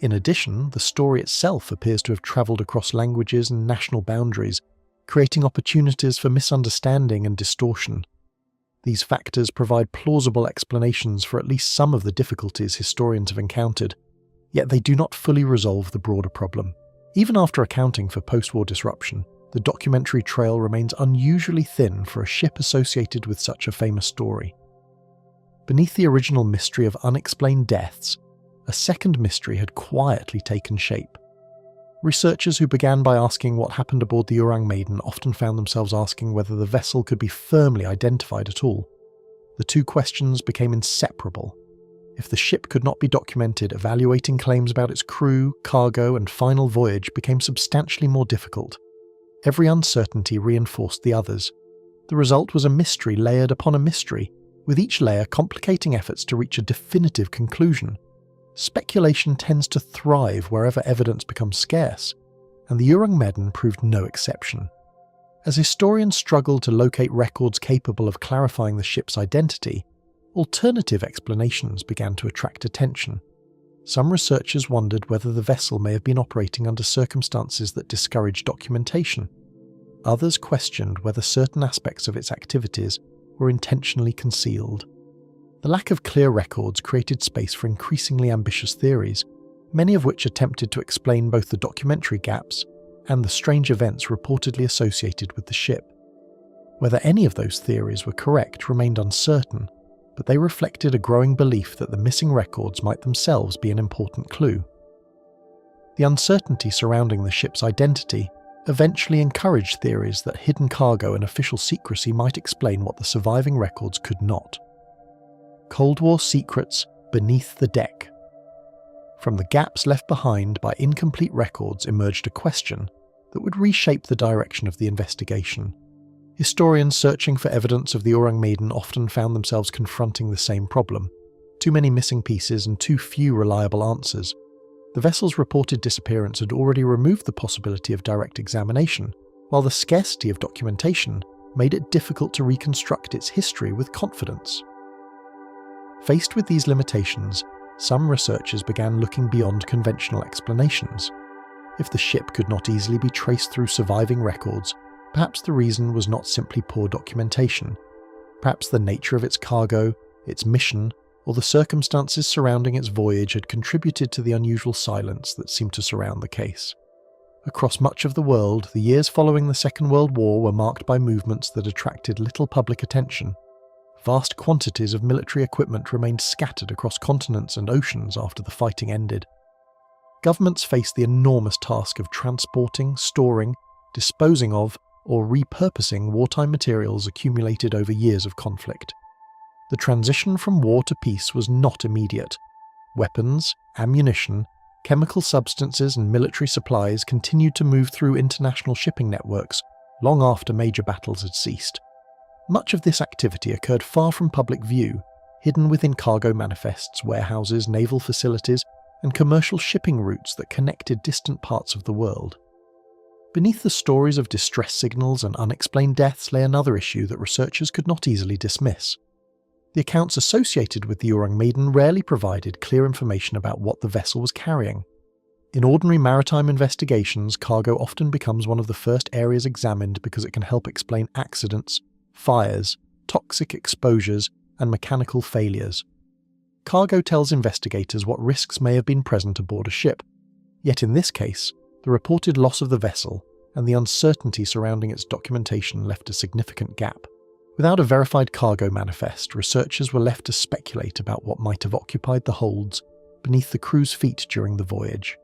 In addition, the story itself appears to have traveled across languages and national boundaries, creating opportunities for misunderstanding and distortion. These factors provide plausible explanations for at least some of the difficulties historians have encountered, yet they do not fully resolve the broader problem. Even after accounting for post-war disruption, the documentary trail remains unusually thin for a ship associated with such a famous story. Beneath the original mystery of unexplained deaths, a second mystery had quietly taken shape. Researchers who began by asking what happened aboard the Ourang Medan often found themselves asking whether the vessel could be firmly identified at all. The two questions became inseparable. If the ship could not be documented, evaluating claims about its crew, cargo, and final voyage became substantially more difficult. Every uncertainty reinforced the others. The result was a mystery layered upon a mystery, with each layer complicating efforts to reach a definitive conclusion. Speculation tends to thrive wherever evidence becomes scarce, and the Ourang Medan proved no exception. As historians struggled to locate records capable of clarifying the ship's identity, alternative explanations began to attract attention. Some researchers wondered whether the vessel may have been operating under circumstances that discouraged documentation. Others questioned whether certain aspects of its activities were intentionally concealed. The lack of clear records created space for increasingly ambitious theories, many of which attempted to explain both the documentary gaps and the strange events reportedly associated with the ship. Whether any of those theories were correct remained uncertain, but they reflected a growing belief that the missing records might themselves be an important clue. The uncertainty surrounding the ship's identity eventually encouraged theories that hidden cargo and official secrecy might explain what the surviving records could not. Cold War secrets beneath the deck. From the gaps left behind by incomplete records emerged a question that would reshape the direction of the investigation. Historians searching for evidence of the Ourang Medan often found themselves confronting the same problem: too many missing pieces and too few reliable answers. The vessel's reported disappearance had already removed the possibility of direct examination, while the scarcity of documentation made it difficult to reconstruct its history with confidence. Faced with these limitations, some researchers began looking beyond conventional explanations. If the ship could not easily be traced through surviving records, perhaps the reason was not simply poor documentation. Perhaps the nature of its cargo, its mission, or the circumstances surrounding its voyage had contributed to the unusual silence that seemed to surround the case. Across much of the world, the years following the Second World War were marked by movements that attracted little public attention. Vast quantities of military equipment remained scattered across continents and oceans after the fighting ended. Governments faced the enormous task of transporting, storing, disposing of, or repurposing wartime materials accumulated over years of conflict. The transition from war to peace was not immediate. Weapons, ammunition, chemical substances and military supplies continued to move through international shipping networks long after major battles had ceased. Much of this activity occurred far from public view, hidden within cargo manifests, warehouses, naval facilities, and commercial shipping routes that connected distant parts of the world. Beneath the stories of distress signals and unexplained deaths lay another issue that researchers could not easily dismiss. The accounts associated with the Ourang Medan rarely provided clear information about what the vessel was carrying. In ordinary maritime investigations, cargo often becomes one of the first areas examined because it can help explain accidents, fires, toxic exposures, and mechanical failures. Cargo tells investigators what risks may have been present aboard a ship, yet in this case, the reported loss of the vessel and the uncertainty surrounding its documentation left a significant gap. Without a verified cargo manifest, researchers were left to speculate about what might have occupied the holds beneath the crew's feet during the voyage.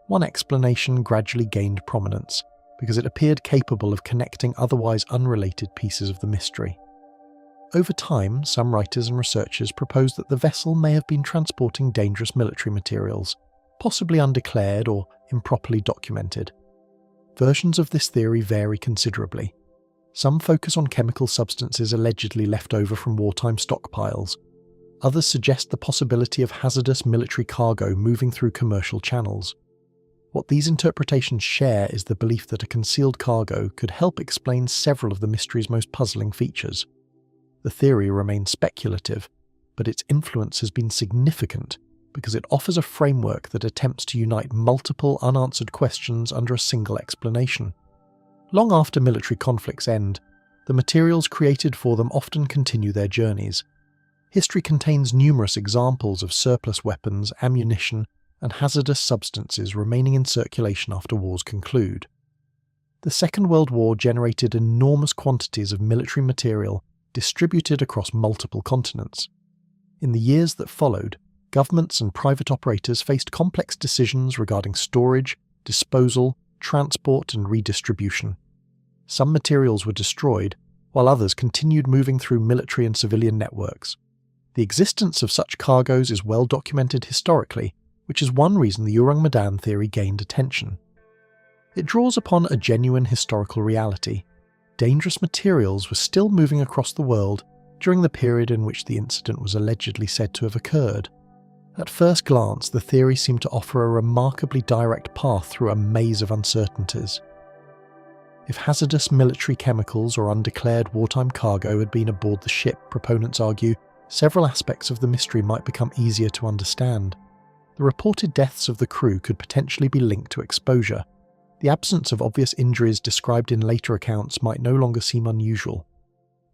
One explanation gradually gained prominence because it appeared capable of connecting otherwise unrelated pieces of the mystery. Over time, some writers and researchers proposed that the vessel may have been transporting dangerous military materials, possibly undeclared or improperly documented. Versions of this theory vary considerably. Some focus on chemical substances allegedly left over from wartime stockpiles. Others suggest the possibility of hazardous military cargo moving through commercial channels. What these interpretations share is the belief that a concealed cargo could help explain several of the mystery's most puzzling features. The theory remains speculative, but its influence has been significant because it offers a framework that attempts to unite multiple unanswered questions under a single explanation. Long after military conflicts end, the materials created for them often continue their journeys. History contains numerous examples of surplus weapons, ammunition, and hazardous substances remaining in circulation after wars conclude. The Second World War generated enormous quantities of military material distributed across multiple continents. In the years that followed, governments and private operators faced complex decisions regarding storage, disposal, transport, and redistribution. Some materials were destroyed, while others continued moving through military and civilian networks. The existence of such cargoes is well documented historically, which is one reason the Ourang Medan theory gained attention. It draws upon a genuine historical reality. Dangerous materials were still moving across the world during the period in which the incident was allegedly said to have occurred. At first glance, the theory seemed to offer a remarkably direct path through a maze of uncertainties. If hazardous military chemicals or undeclared wartime cargo had been aboard the ship, proponents argue, several aspects of the mystery might become easier to understand. The reported deaths of the crew could potentially be linked to exposure. The absence of obvious injuries described in later accounts might no longer seem unusual.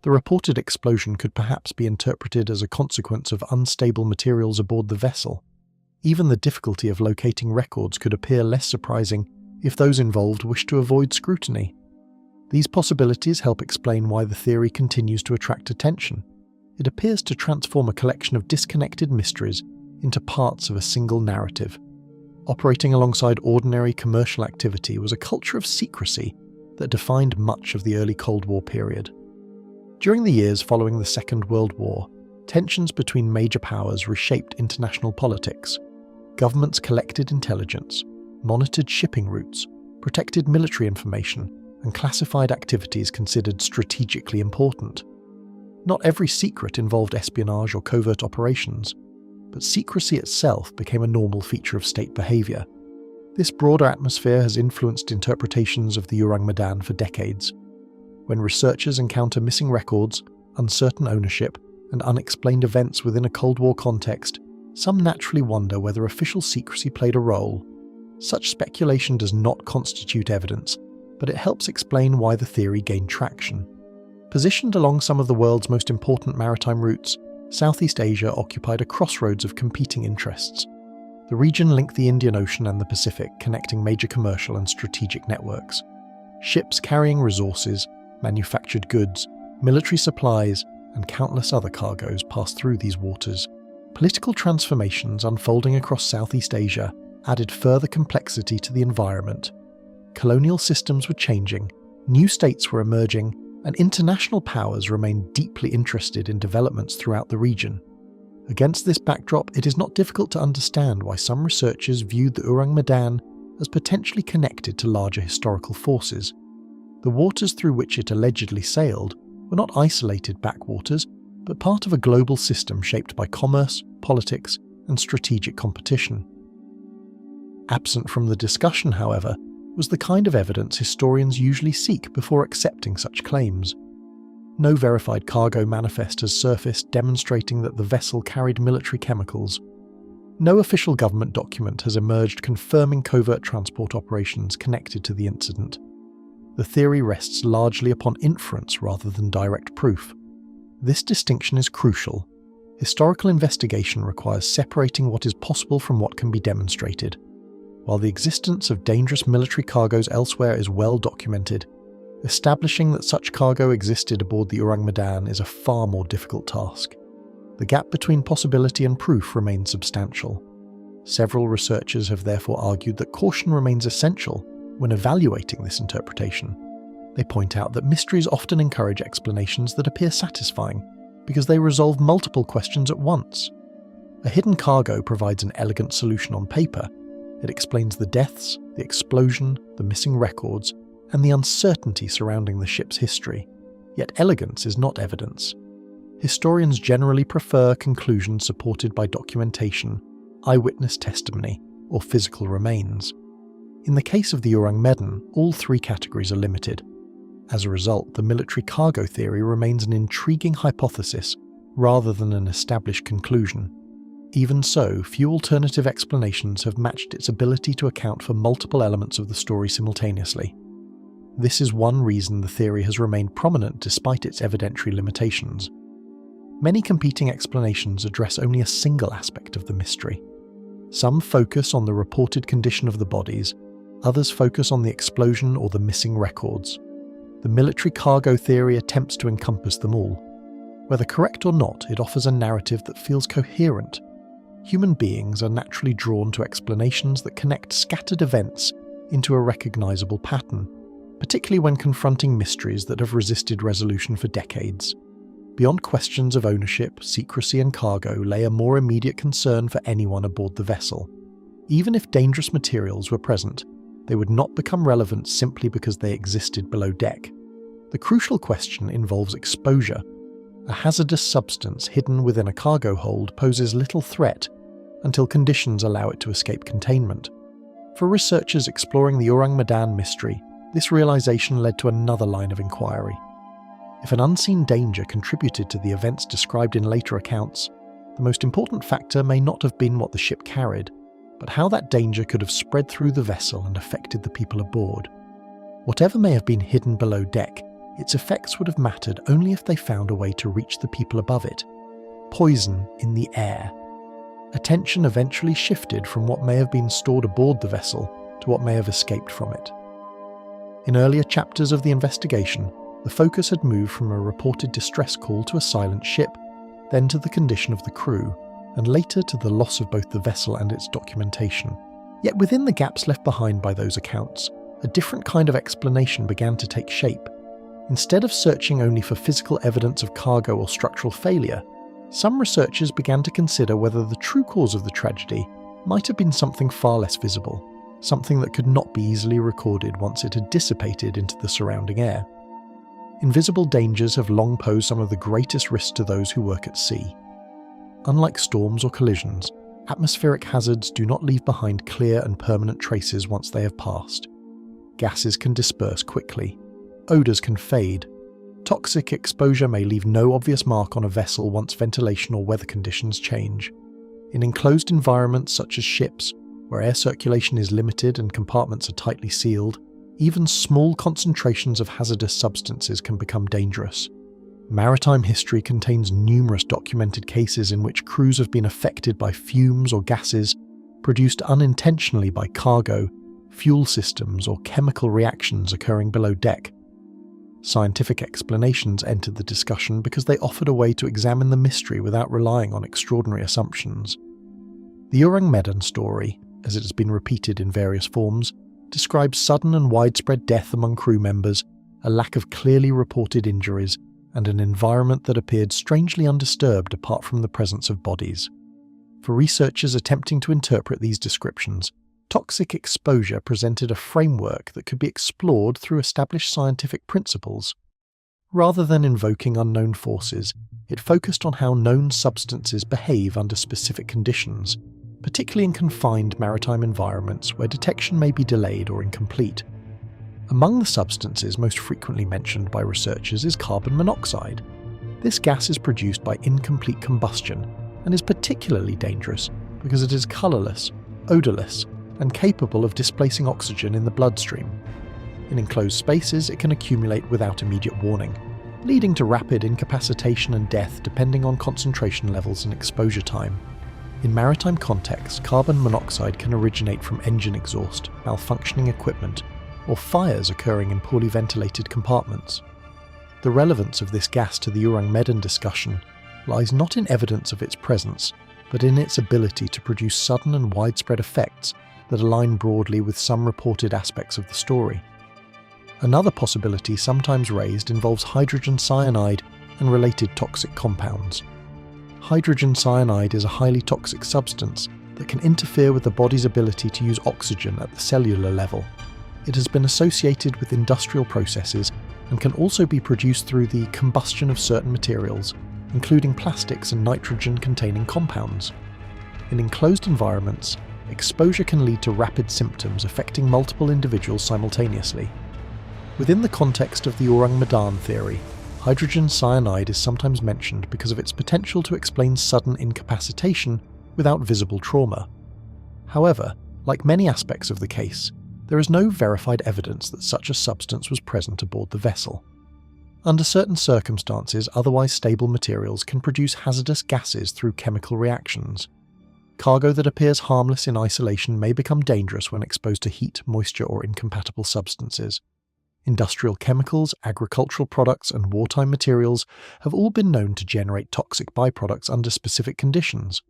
The reported explosion could perhaps be interpreted as a consequence of unstable materials aboard the vessel. Even the difficulty of locating records could appear less surprising if those involved wished to avoid scrutiny. These possibilities help explain why the theory continues to attract attention. It appears to transform a collection of disconnected mysteries into parts of a single narrative. Operating alongside ordinary commercial activity was a culture of secrecy that defined much of the early Cold War period. During the years following the Second World War, tensions between major powers reshaped international politics. Governments collected intelligence, monitored shipping routes, protected military information, and classified activities considered strategically important. Not every secret involved espionage or covert operations, but secrecy itself became a normal feature of state behaviour. This broader atmosphere has influenced interpretations of the Ourang Medan for decades. When researchers encounter missing records, uncertain ownership, and unexplained events within a Cold War context, some naturally wonder whether official secrecy played a role. Such speculation does not constitute evidence, but it helps explain why the theory gained traction. Positioned along some of the world's most important maritime routes, Southeast Asia occupied a crossroads of competing interests. The region linked the Indian Ocean and the Pacific, connecting major commercial and strategic networks. Ships carrying resources, manufactured goods, military supplies, and countless other cargoes passed through these waters. Political transformations unfolding across Southeast Asia added further complexity to the environment. Colonial systems were changing, new states were emerging, and international powers remained deeply interested in developments throughout the region. Against this backdrop, it is not difficult to understand why some researchers viewed the Ourang Medan as potentially connected to larger historical forces. The waters through which it allegedly sailed were not isolated backwaters, but part of a global system shaped by commerce, politics, and strategic competition. Absent from the discussion, however, was the kind of evidence historians usually seek before accepting such claims. No verified cargo manifest has surfaced demonstrating that the vessel carried military chemicals. No official government document has emerged confirming covert transport operations connected to the incident. The theory rests largely upon inference rather than direct proof. This distinction is crucial. Historical investigation requires separating what is possible from what can be demonstrated. While the existence of dangerous military cargoes elsewhere is well documented, establishing that such cargo existed aboard the Ourang Medan is a far more difficult task. The gap between possibility and proof remains substantial. Several researchers have therefore argued that caution remains essential when evaluating this interpretation. They point out that mysteries often encourage explanations that appear satisfying because they resolve multiple questions at once. A hidden cargo provides an elegant solution on paper. It explains the deaths, the explosion, the missing records, and the uncertainty surrounding the ship's history. Yet elegance is not evidence. Historians generally prefer conclusions supported by documentation, eyewitness testimony, or physical remains. In the case of the Ourang Medan, all three categories are limited. As a result, the military cargo theory remains an intriguing hypothesis rather than an established conclusion. Even so, few alternative explanations have matched its ability to account for multiple elements of the story simultaneously. This is one reason the theory has remained prominent despite its evidentiary limitations. Many competing explanations address only a single aspect of the mystery. Some focus on the reported condition of the bodies, others focus on the explosion or the missing records. The military cargo theory attempts to encompass them all. Whether correct or not, it offers a narrative that feels coherent. Human beings are naturally drawn to explanations that connect scattered events into a recognizable pattern, particularly when confronting mysteries that have resisted resolution for decades. Beyond questions of ownership, secrecy, and cargo lay a more immediate concern for anyone aboard the vessel. Even if dangerous materials were present, they would not become relevant simply because they existed below deck. The crucial question involves exposure. A hazardous substance hidden within a cargo hold poses little threat until conditions allow it to escape containment. For researchers exploring the Ourang Medan mystery, this realization led to another line of inquiry. If an unseen danger contributed to the events described in later accounts, the most important factor may not have been what the ship carried, but how that danger could have spread through the vessel and affected the people aboard. Whatever may have been hidden below deck, its effects would have mattered only if they found a way to reach the people above it. Poison in the air. Attention eventually shifted from what may have been stored aboard the vessel to what may have escaped from it. In earlier chapters of the investigation, the focus had moved from a reported distress call to a silent ship, then to the condition of the crew, and later to the loss of both the vessel and its documentation. Yet within the gaps left behind by those accounts, a different kind of explanation began to take shape. Instead of searching only for physical evidence of cargo or structural failure, some researchers began to consider whether the true cause of the tragedy might have been something far less visible, something that could not be easily recorded once it had dissipated into the surrounding air. Invisible dangers have long posed some of the greatest risks to those who work at sea. Unlike storms or collisions, atmospheric hazards do not leave behind clear and permanent traces once they have passed. Gases can disperse quickly. Odours can fade. Toxic exposure may leave no obvious mark on a vessel once ventilation or weather conditions change. In enclosed environments such as ships, where air circulation is limited and compartments are tightly sealed, even small concentrations of hazardous substances can become dangerous. Maritime history contains numerous documented cases in which crews have been affected by fumes or gases produced unintentionally by cargo, fuel systems, or chemical reactions occurring below deck. Scientific explanations entered the discussion because they offered a way to examine the mystery without relying on extraordinary assumptions. The Ourang Medan story, as it has been repeated in various forms, describes sudden and widespread death among crew members, a lack of clearly reported injuries, and an environment that appeared strangely undisturbed apart from the presence of bodies. For researchers attempting to interpret these descriptions, toxic exposure presented a framework that could be explored through established scientific principles. Rather than invoking unknown forces, it focused on how known substances behave under specific conditions, particularly in confined maritime environments where detection may be delayed or incomplete. Among the substances most frequently mentioned by researchers is carbon monoxide. This gas is produced by incomplete combustion and is particularly dangerous because it is colourless, odourless, and capable of displacing oxygen in the bloodstream. In enclosed spaces, it can accumulate without immediate warning, leading to rapid incapacitation and death depending on concentration levels and exposure time. In maritime contexts, carbon monoxide can originate from engine exhaust, malfunctioning equipment, or fires occurring in poorly ventilated compartments. The relevance of this gas to the Ourang-Medan discussion lies not in evidence of its presence, but in its ability to produce sudden and widespread effects that align broadly with some reported aspects of the story. Another possibility sometimes raised involves hydrogen cyanide and related toxic compounds. Hydrogen cyanide is a highly toxic substance that can interfere with the body's ability to use oxygen at the cellular level. It has been associated with industrial processes and can also be produced through the combustion of certain materials, including plastics and nitrogen-containing compounds. In enclosed environments, exposure can lead to rapid symptoms affecting multiple individuals simultaneously. Within the context of the Ourang-Medan theory, hydrogen cyanide is sometimes mentioned because of its potential to explain sudden incapacitation without visible trauma. However, like many aspects of the case, there is no verified evidence that such a substance was present aboard the vessel. Under certain circumstances, otherwise stable materials can produce hazardous gases through chemical reactions. Cargo that appears harmless in isolation may become dangerous when exposed to heat, moisture, or incompatible substances. Industrial chemicals, agricultural products, and wartime materials have all been known to generate toxic byproducts under specific conditions.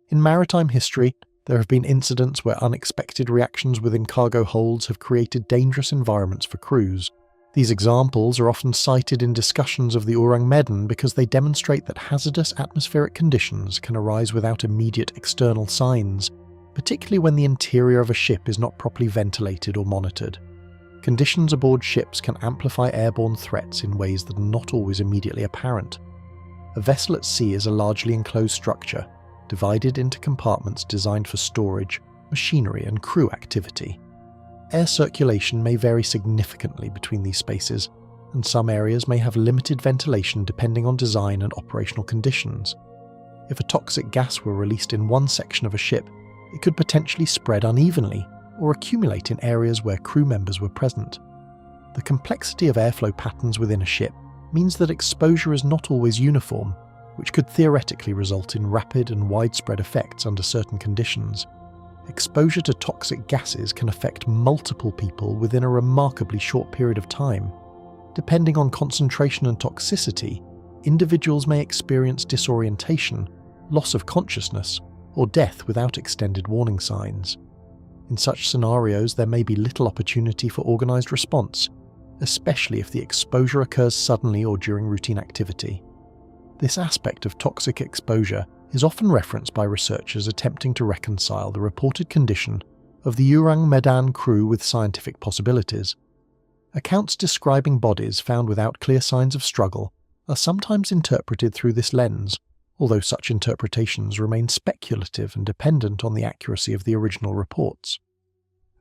In maritime history, there have been incidents where unexpected reactions within cargo holds have created dangerous environments for crews. These examples are often cited in discussions of the Ourang-Medan because they demonstrate that hazardous atmospheric conditions can arise without immediate external signs, particularly when the interior of a ship is not properly ventilated or monitored. Conditions aboard ships can amplify airborne threats in ways that are not always immediately apparent. A vessel at sea is a largely enclosed structure, divided into compartments designed for storage, machinery, and crew activity. Air circulation may vary significantly between these spaces, and some areas may have limited ventilation depending on design and operational conditions. If a toxic gas were released in one section of a ship, it could potentially spread unevenly or accumulate in areas where crew members were present. The complexity of airflow patterns within a ship means that exposure is not always uniform, which could theoretically result in rapid and widespread effects under certain conditions. Exposure to toxic gases can affect multiple people within a remarkably short period of time. Depending on concentration and toxicity, individuals may experience disorientation, loss of consciousness, or death without extended warning signs. In such scenarios, there may be little opportunity for organised response, especially if the exposure occurs suddenly or during routine activity. This aspect of toxic exposure is often referenced by researchers attempting to reconcile the reported condition of the Ourang-Medan crew with scientific possibilities. Accounts describing bodies found without clear signs of struggle are sometimes interpreted through this lens, although such interpretations remain speculative and dependent on the accuracy of the original reports.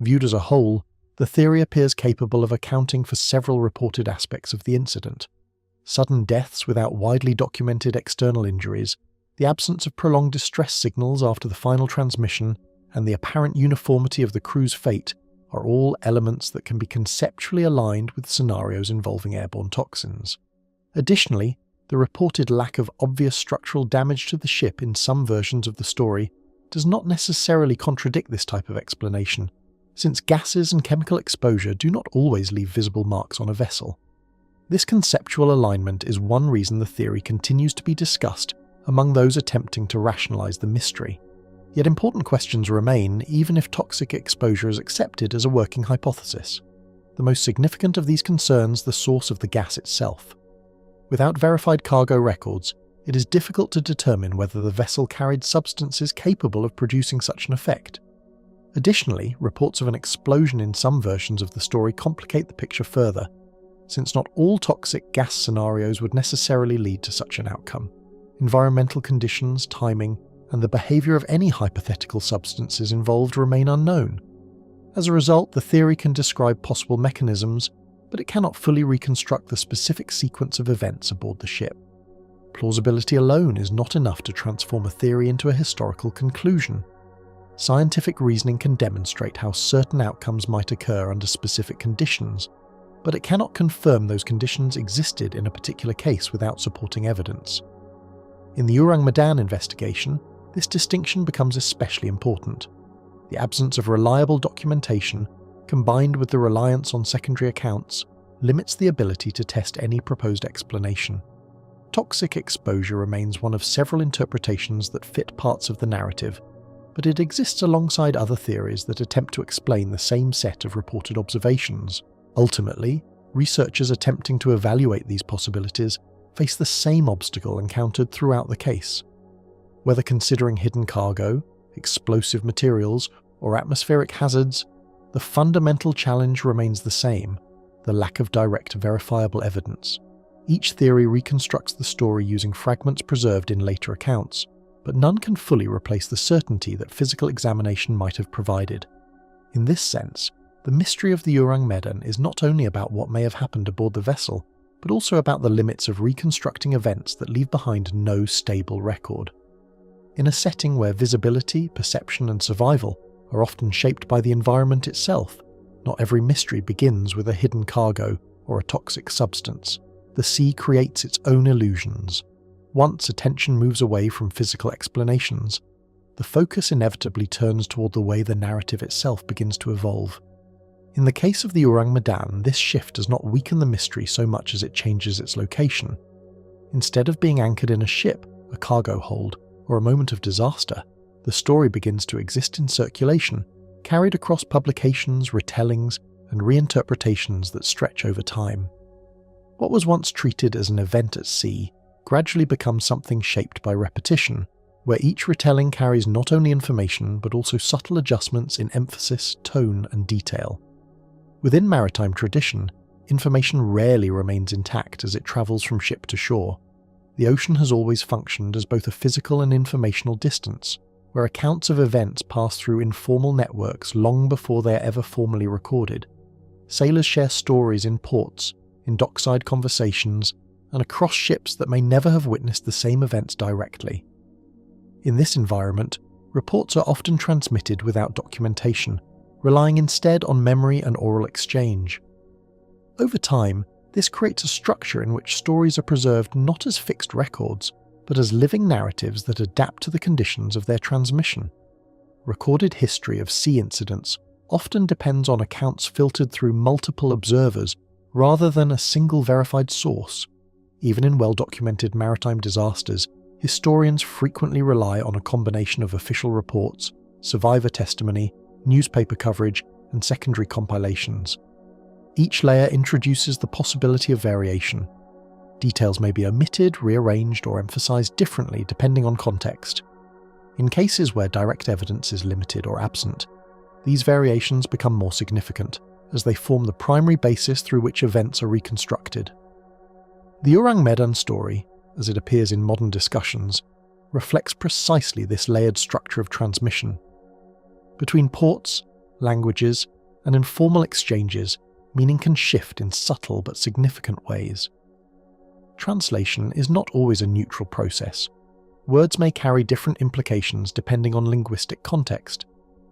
Viewed as a whole, the theory appears capable of accounting for several reported aspects of the incident: sudden deaths without widely documented external injuries, the absence of prolonged distress signals after the final transmission, and the apparent uniformity of the crew's fate are all elements that can be conceptually aligned with scenarios involving airborne toxins. Additionally, the reported lack of obvious structural damage to the ship in some versions of the story does not necessarily contradict this type of explanation, since gases and chemical exposure do not always leave visible marks on a vessel. This conceptual alignment is one reason the theory continues to be discussed among those attempting to rationalize the mystery. Yet important questions remain even if toxic exposure is accepted as a working hypothesis. The most significant of these concerns the source of the gas itself. Without verified cargo records, it is difficult to determine whether the vessel carried substances capable of producing such an effect. Additionally, reports of an explosion in some versions of the story complicate the picture further, since not all toxic gas scenarios would necessarily lead to such an outcome. Environmental conditions, timing, and the behaviour of any hypothetical substances involved remain unknown. As a result, the theory can describe possible mechanisms, but it cannot fully reconstruct the specific sequence of events aboard the ship. Plausibility alone is not enough to transform a theory into a historical conclusion. Scientific reasoning can demonstrate how certain outcomes might occur under specific conditions, but it cannot confirm those conditions existed in a particular case without supporting evidence. In the Ourang Medan investigation, this distinction becomes especially important. The absence of reliable documentation, combined with the reliance on secondary accounts, limits the ability to test any proposed explanation. Toxic exposure remains one of several interpretations that fit parts of the narrative, but it exists alongside other theories that attempt to explain the same set of reported observations. Ultimately, researchers attempting to evaluate these possibilities face the same obstacle encountered throughout the case. Whether considering hidden cargo, explosive materials, or atmospheric hazards, the fundamental challenge remains the same: the lack of direct verifiable evidence. Each theory reconstructs the story using fragments preserved in later accounts, but none can fully replace the certainty that physical examination might have provided. In this sense, the mystery of the Ourang Medan is not only about what may have happened aboard the vessel, but also about the limits of reconstructing events that leave behind no stable record. In a setting where visibility, perception, and survival are often shaped by the environment itself, not every mystery begins with a hidden cargo or a toxic substance. The sea creates its own illusions. Once attention moves away from physical explanations, the focus inevitably turns toward the way the narrative itself begins to evolve. In the case of the Ourang Medan, this shift does not weaken the mystery so much as it changes its location. Instead of being anchored in a ship, a cargo hold, or a moment of disaster, the story begins to exist in circulation, carried across publications, retellings, and reinterpretations that stretch over time. What was once treated as an event at sea gradually becomes something shaped by repetition, where each retelling carries not only information but also subtle adjustments in emphasis, tone, and detail. Within maritime tradition, information rarely remains intact as it travels from ship to shore. The ocean has always functioned as both a physical and informational distance, where accounts of events pass through informal networks long before they are ever formally recorded. Sailors share stories in ports, in dockside conversations, and across ships that may never have witnessed the same events directly. In this environment, reports are often transmitted without documentation, relying instead on memory and oral exchange. Over time, this creates a structure in which stories are preserved not as fixed records, but as living narratives that adapt to the conditions of their transmission. Recorded history of sea incidents often depends on accounts filtered through multiple observers rather than a single verified source. Even in well-documented maritime disasters, historians frequently rely on a combination of official reports, survivor testimony, newspaper coverage, and secondary compilations. Each layer introduces the possibility of variation. Details may be omitted, rearranged, or emphasized differently depending on context. In cases where direct evidence is limited or absent, these variations become more significant, as they form the primary basis through which events are reconstructed. The Ourang Medan story, as it appears in modern discussions, reflects precisely this layered structure of transmission. Between ports, languages, and informal exchanges, meaning can shift in subtle but significant ways. Translation is not always a neutral process. Words may carry different implications depending on linguistic context,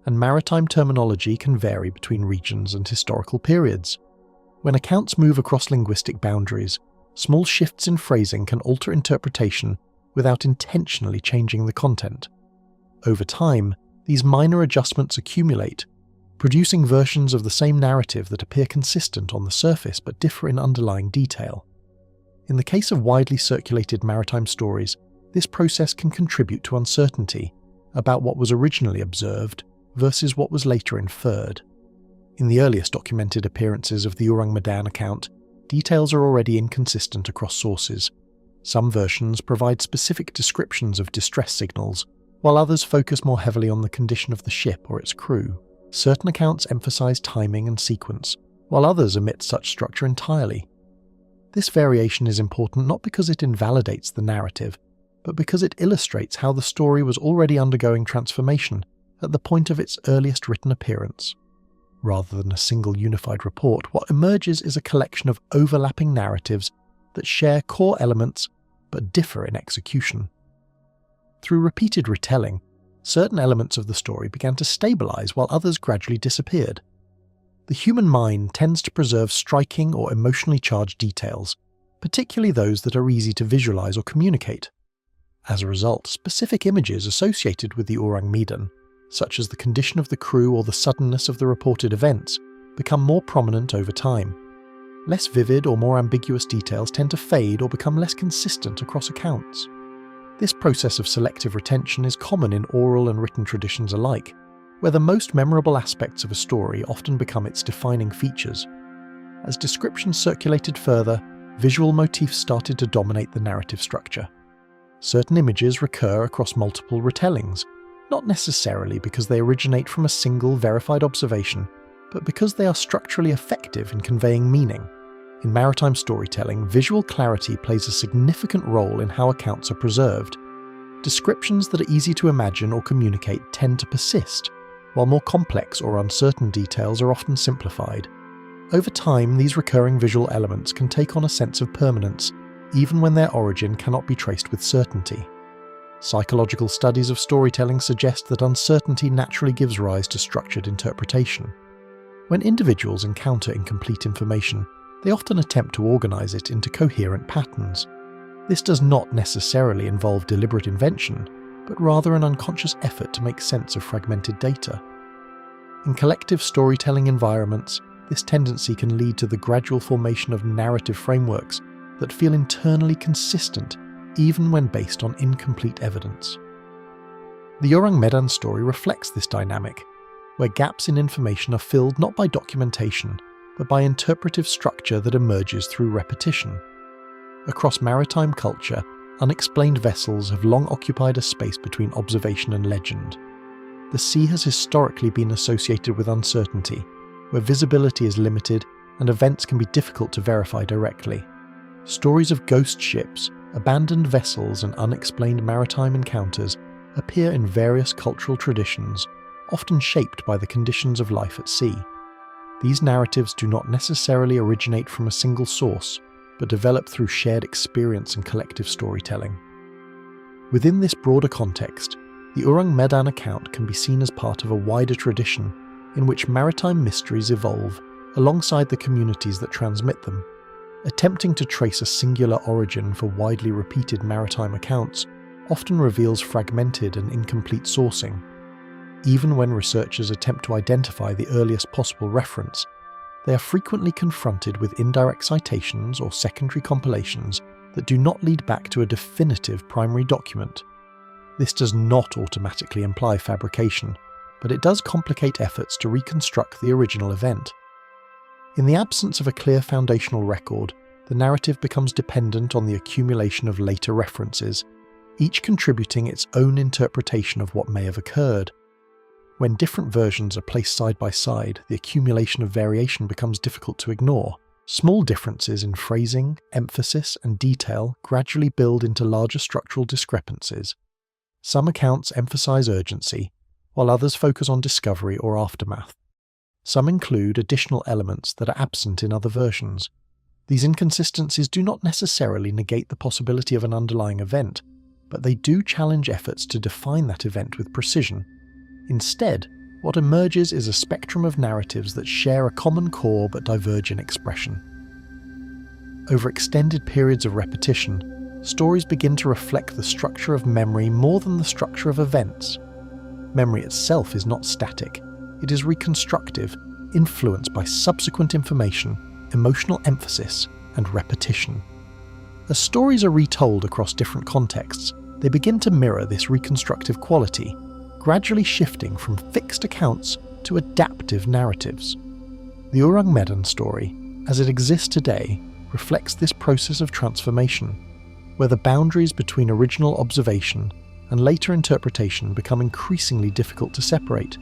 and maritime terminology can vary between regions and historical periods. When accounts move across linguistic boundaries, small shifts in phrasing can alter interpretation without intentionally changing the content. Over time, these minor adjustments accumulate, producing versions of the same narrative that appear consistent on the surface but differ in underlying detail. In the case of widely circulated maritime stories, this process can contribute to uncertainty about what was originally observed versus what was later inferred. In the earliest documented appearances of the Ourang Medan account, details are already inconsistent across sources. Some versions provide specific descriptions of distress signals, while others focus more heavily on the condition of the ship or its crew. Certain accounts emphasize timing and sequence, while others omit such structure entirely. This variation is important not because it invalidates the narrative, but because it illustrates how the story was already undergoing transformation at the point of its earliest written appearance. Rather than a single unified report, what emerges is a collection of overlapping narratives that share core elements but differ in execution. Through repeated retelling, certain elements of the story began to stabilize while others gradually disappeared. The human mind tends to preserve striking or emotionally charged details, particularly those that are easy to visualize or communicate. As a result, specific images associated with the Ourang Medan, such as the condition of the crew or the suddenness of the reported events, become more prominent over time. Less vivid or more ambiguous details tend to fade or become less consistent across accounts. This process of selective retention is common in oral and written traditions alike, where the most memorable aspects of a story often become its defining features. As descriptions circulated further, visual motifs started to dominate the narrative structure. Certain images recur across multiple retellings, not necessarily because they originate from a single verified observation, but because they are structurally effective in conveying meaning. In maritime storytelling, visual clarity plays a significant role in how accounts are preserved. Descriptions that are easy to imagine or communicate tend to persist, while more complex or uncertain details are often simplified. Over time, these recurring visual elements can take on a sense of permanence, even when their origin cannot be traced with certainty. Psychological studies of storytelling suggest that uncertainty naturally gives rise to structured interpretation. When individuals encounter incomplete information, they often attempt to organize it into coherent patterns. This does not necessarily involve deliberate invention, but rather an unconscious effort to make sense of fragmented data. In collective storytelling environments, this tendency can lead to the gradual formation of narrative frameworks that feel internally consistent even when based on incomplete evidence. The Ourang Medan story reflects this dynamic, where gaps in information are filled not by documentation, but by interpretive structure that emerges through repetition. Across maritime culture, unexplained vessels have long occupied a space between observation and legend. The sea has historically been associated with uncertainty, where visibility is limited and events can be difficult to verify directly. Stories of ghost ships, abandoned vessels, and unexplained maritime encounters appear in various cultural traditions, often shaped by the conditions of life at sea. These narratives do not necessarily originate from a single source, but develop through shared experience and collective storytelling. Within this broader context, the Ourang Medan account can be seen as part of a wider tradition in which maritime mysteries evolve alongside the communities that transmit them. Attempting to trace a singular origin for widely repeated maritime accounts often reveals fragmented and incomplete sourcing. Even when researchers attempt to identify the earliest possible reference, they are frequently confronted with indirect citations or secondary compilations that do not lead back to a definitive primary document. This does not automatically imply fabrication, but it does complicate efforts to reconstruct the original event. In the absence of a clear foundational record, the narrative becomes dependent on the accumulation of later references, each contributing its own interpretation of what may have occurred. When different versions are placed side by side, the accumulation of variation becomes difficult to ignore. Small differences in phrasing, emphasis, and detail gradually build into larger structural discrepancies. Some accounts emphasize urgency, while others focus on discovery or aftermath. Some include additional elements that are absent in other versions. These inconsistencies do not necessarily negate the possibility of an underlying event, but they do challenge efforts to define that event with precision. Instead, what emerges is a spectrum of narratives that share a common core but diverge in expression. Over extended periods of repetition, stories begin to reflect the structure of memory more than the structure of events. Memory itself is not static. It is reconstructive, influenced by subsequent information, emotional emphasis, and repetition. As stories are retold across different contexts, they begin to mirror this reconstructive quality, gradually shifting from fixed accounts to adaptive narratives. The Ourang Medan story, as it exists today, reflects this process of transformation, where the boundaries between original observation and later interpretation become increasingly difficult to separate.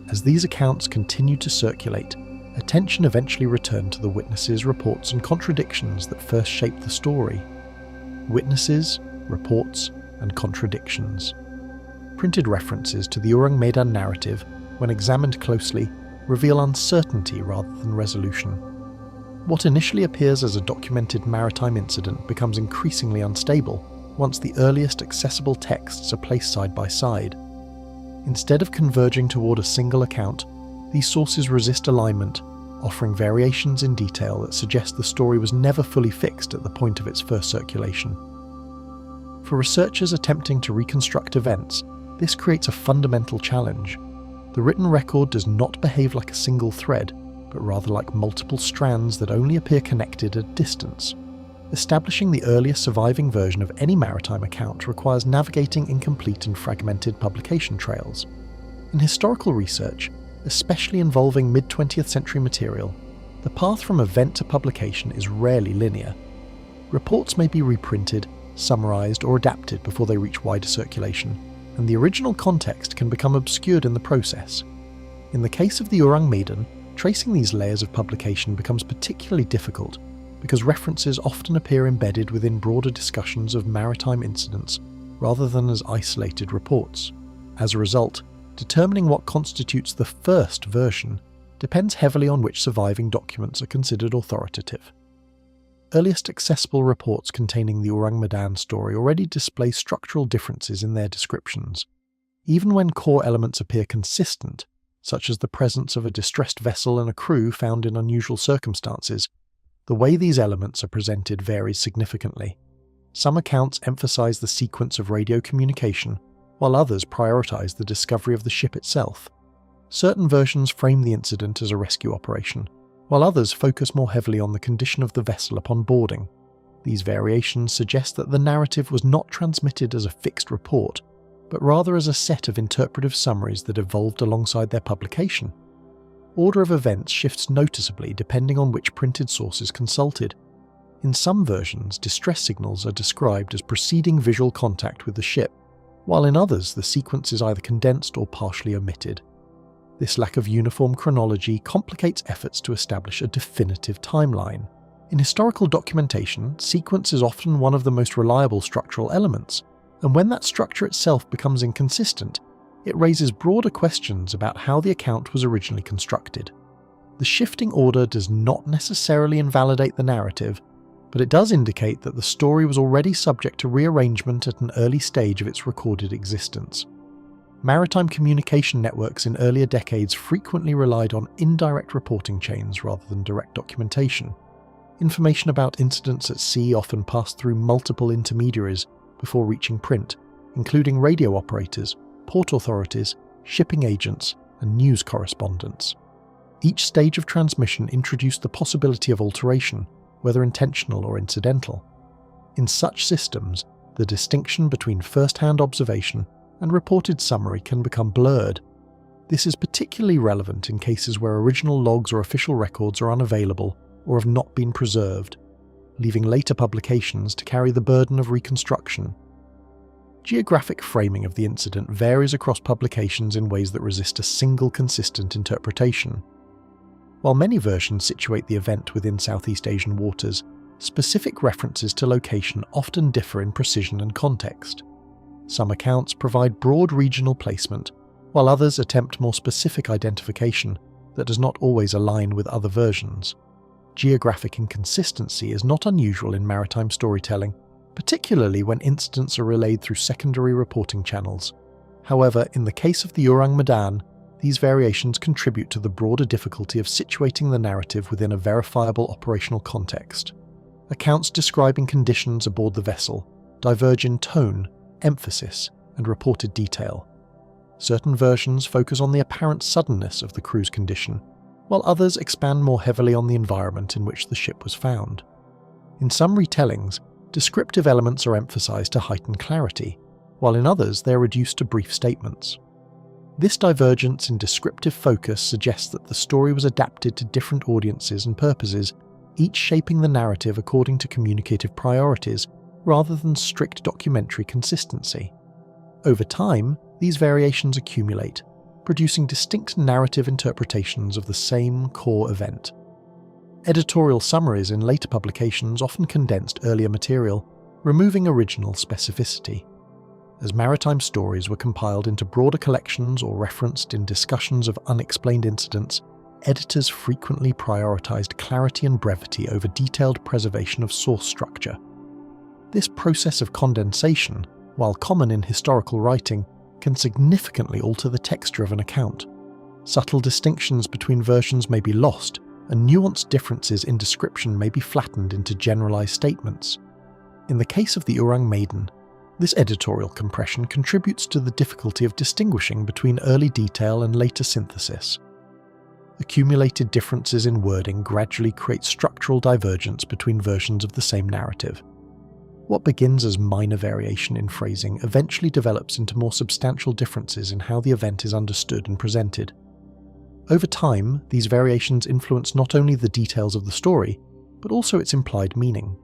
As these accounts continue to circulate, attention eventually returned to the witnesses' reports and contradictions that first shaped the story. Witnesses, reports, and contradictions. Printed references to the Ourang Medan narrative, when examined closely, reveal uncertainty rather than resolution. What initially appears as a documented maritime incident becomes increasingly unstable once the earliest accessible texts are placed side by side. Instead of converging toward a single account, these sources resist alignment, offering variations in detail that suggest the story was never fully fixed at the point of its first circulation. For researchers attempting to reconstruct events, this creates a fundamental challenge. The written record does not behave like a single thread, but rather like multiple strands that only appear connected at distance. Establishing the earliest surviving version of any maritime account requires navigating incomplete and fragmented publication trails. In historical research, especially involving mid-20th century material, the path from event to publication is rarely linear. Reports may be reprinted, summarized, or adapted before they reach wider circulation, and the original context can become obscured in the process. In the case of the Ourang Medan, tracing these layers of publication becomes particularly difficult because references often appear embedded within broader discussions of maritime incidents rather than as isolated reports. As a result, determining what constitutes the first version depends heavily on which surviving documents are considered authoritative. Earliest accessible reports containing the Ourang Medan story already display structural differences in their descriptions. Even when core elements appear consistent, such as the presence of a distressed vessel and a crew found in unusual circumstances, the way these elements are presented varies significantly. Some accounts emphasize the sequence of radio communication, while others prioritize the discovery of the ship itself. Certain versions frame the incident as a rescue operation, while others focus more heavily on the condition of the vessel upon boarding. These variations suggest that the narrative was not transmitted as a fixed report, but rather as a set of interpretive summaries that evolved alongside their publication. Order of events shifts noticeably depending on which printed source is consulted. In some versions, distress signals are described as preceding visual contact with the ship, while in others the sequence is either condensed or partially omitted. This lack of uniform chronology complicates efforts to establish a definitive timeline. In historical documentation, sequence is often one of the most reliable structural elements, and when that structure itself becomes inconsistent, it raises broader questions about how the account was originally constructed. The shifting order does not necessarily invalidate the narrative, but it does indicate that the story was already subject to rearrangement at an early stage of its recorded existence. Maritime communication networks in earlier decades frequently relied on indirect reporting chains rather than direct documentation. Information about incidents at sea often passed through multiple intermediaries before reaching print, including radio operators, port authorities, shipping agents, and news correspondents. Each stage of transmission introduced the possibility of alteration, whether intentional or incidental. In such systems, the distinction between first-hand observation and reported summary can become blurred. This is particularly relevant in cases where original logs or official records are unavailable or have not been preserved, leaving later publications to carry the burden of reconstruction. Geographic framing of the incident varies across publications in ways that resist a single consistent interpretation. While many versions situate the event within Southeast Asian waters, specific references to location often differ in precision and context. Some accounts provide broad regional placement, while others attempt more specific identification that does not always align with other versions. Geographic inconsistency is not unusual in maritime storytelling, particularly when incidents are relayed through secondary reporting channels. However, in the case of the Ourang Medan, these variations contribute to the broader difficulty of situating the narrative within a verifiable operational context. Accounts describing conditions aboard the vessel diverge in tone, emphasis, and reported detail. Certain versions focus on the apparent suddenness of the crew's condition, while others expand more heavily on the environment in which the ship was found. In some retellings, descriptive elements are emphasized to heighten clarity, while in others they are reduced to brief statements. This divergence in descriptive focus suggests that the story was adapted to different audiences and purposes, each shaping the narrative according to communicative priorities rather than strict documentary consistency. Over time, these variations accumulate, producing distinct narrative interpretations of the same core event. Editorial summaries in later publications often condensed earlier material, removing original specificity. As maritime stories were compiled into broader collections or referenced in discussions of unexplained incidents, editors frequently prioritized clarity and brevity over detailed preservation of source structure. This process of condensation, while common in historical writing, can significantly alter the texture of an account. Subtle distinctions between versions may be lost, and nuanced differences in description may be flattened into generalized statements. In the case of the Ourang Medan, this editorial compression contributes to the difficulty of distinguishing between early detail and later synthesis. Accumulated differences in wording gradually create structural divergence between versions of the same narrative. What begins as minor variation in phrasing eventually develops into more substantial differences in how the event is understood and presented. Over time, these variations influence not only the details of the story, but also its implied meaning.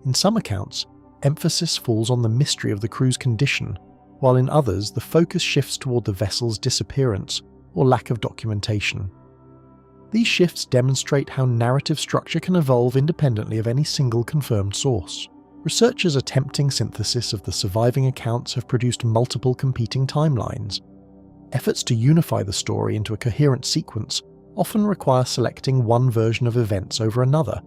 In some accounts, emphasis falls on the mystery of the crew's condition, while in others the focus shifts toward the vessel's disappearance or lack of documentation. These shifts demonstrate how narrative structure can evolve independently of any single confirmed source. Researchers attempting synthesis of the surviving accounts have produced multiple competing timelines. Efforts to unify the story into a coherent sequence often require selecting one version of events over another,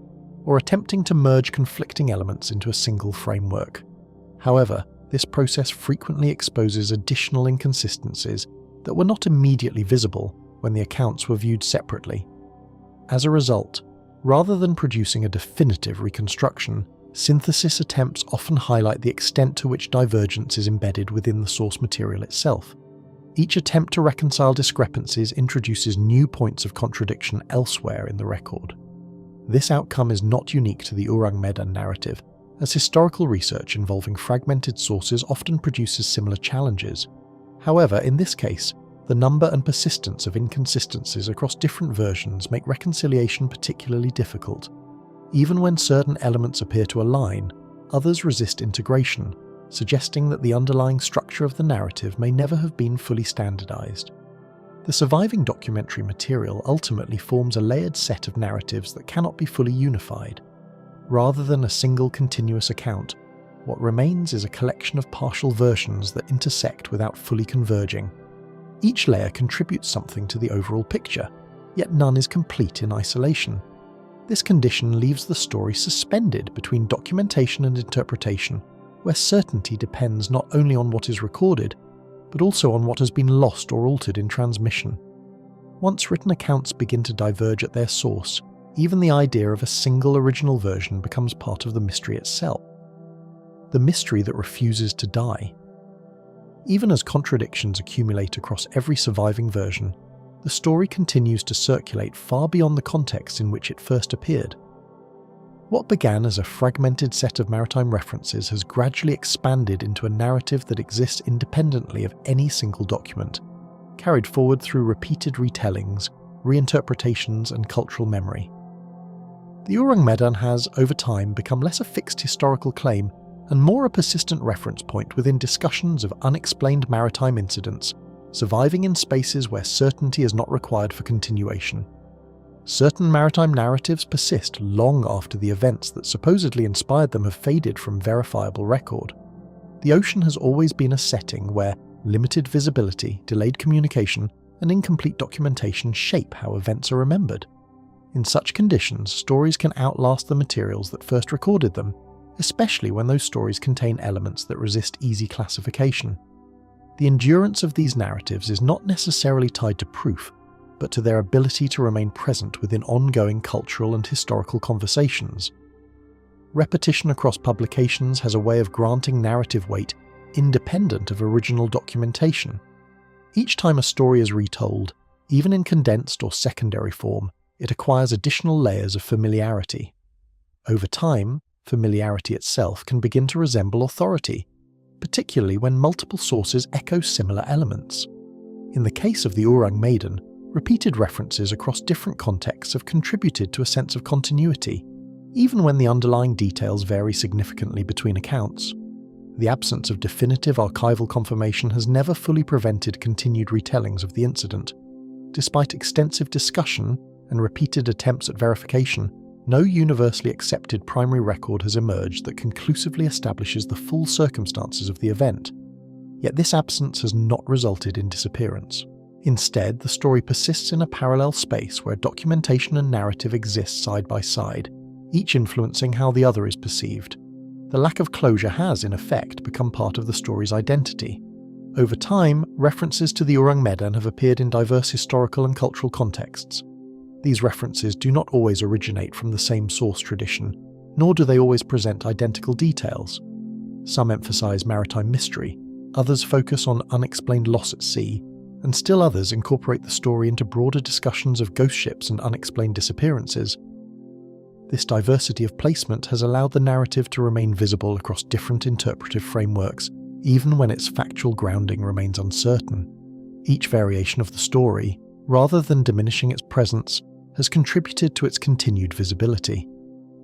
or attempting to merge conflicting elements into a single framework. However, this process frequently exposes additional inconsistencies that were not immediately visible when the accounts were viewed separately. As a result, rather than producing a definitive reconstruction, synthesis attempts often highlight the extent to which divergence is embedded within the source material itself. Each attempt to reconcile discrepancies introduces new points of contradiction elsewhere in the record. This outcome is not unique to the Ourang Medan narrative, as historical research involving fragmented sources often produces similar challenges. However, in this case, the number and persistence of inconsistencies across different versions make reconciliation particularly difficult. Even when certain elements appear to align, others resist integration, suggesting that the underlying structure of the narrative may never have been fully standardized. The surviving documentary material ultimately forms a layered set of narratives that cannot be fully unified. Rather than a single continuous account, what remains is a collection of partial versions that intersect without fully converging. Each layer contributes something to the overall picture, yet none is complete in isolation. This condition leaves the story suspended between documentation and interpretation, where certainty depends not only on what is recorded, but also on what has been lost or altered in transmission. Once written accounts begin to diverge at their source, even the idea of a single original version becomes part of the mystery itself. The mystery that refuses to die. Even as contradictions accumulate across every surviving version, the story continues to circulate far beyond the context in which it first appeared. What began as a fragmented set of maritime references has gradually expanded into a narrative that exists independently of any single document, carried forward through repeated retellings, reinterpretations, and cultural memory. The Ourang Medan has, over time, become less a fixed historical claim and more a persistent reference point within discussions of unexplained maritime incidents, surviving in spaces where certainty is not required for continuation. Certain maritime narratives persist long after the events that supposedly inspired them have faded from verifiable record. The ocean has always been a setting where limited visibility, delayed communication, and incomplete documentation shape how events are remembered. In such conditions, stories can outlast the materials that first recorded them, especially when those stories contain elements that resist easy classification. The endurance of these narratives is not necessarily tied to proof, but to their ability to remain present within ongoing cultural and historical conversations. Repetition across publications has a way of granting narrative weight independent of original documentation. Each time a story is retold, even in condensed or secondary form, it acquires additional layers of familiarity. Over time, familiarity itself can begin to resemble authority, particularly when multiple sources echo similar elements. In the case of the Ourang Medan, repeated references across different contexts have contributed to a sense of continuity, even when the underlying details vary significantly between accounts. The absence of definitive archival confirmation has never fully prevented continued retellings of the incident. Despite extensive discussion and repeated attempts at verification, no universally accepted primary record has emerged that conclusively establishes the full circumstances of the event. Yet this absence has not resulted in disappearance. Instead, the story persists in a parallel space where documentation and narrative exist side by side, each influencing how the other is perceived. The lack of closure has, in effect, become part of the story's identity. Over time, references to the Ourang Medan have appeared in diverse historical and cultural contexts. These references do not always originate from the same source tradition, nor do they always present identical details. Some emphasize maritime mystery, others focus on unexplained loss at sea, and still others incorporate the story into broader discussions of ghost ships and unexplained disappearances. This diversity of placement has allowed the narrative to remain visible across different interpretive frameworks, even when its factual grounding remains uncertain. Each variation of the story, rather than diminishing its presence, has contributed to its continued visibility.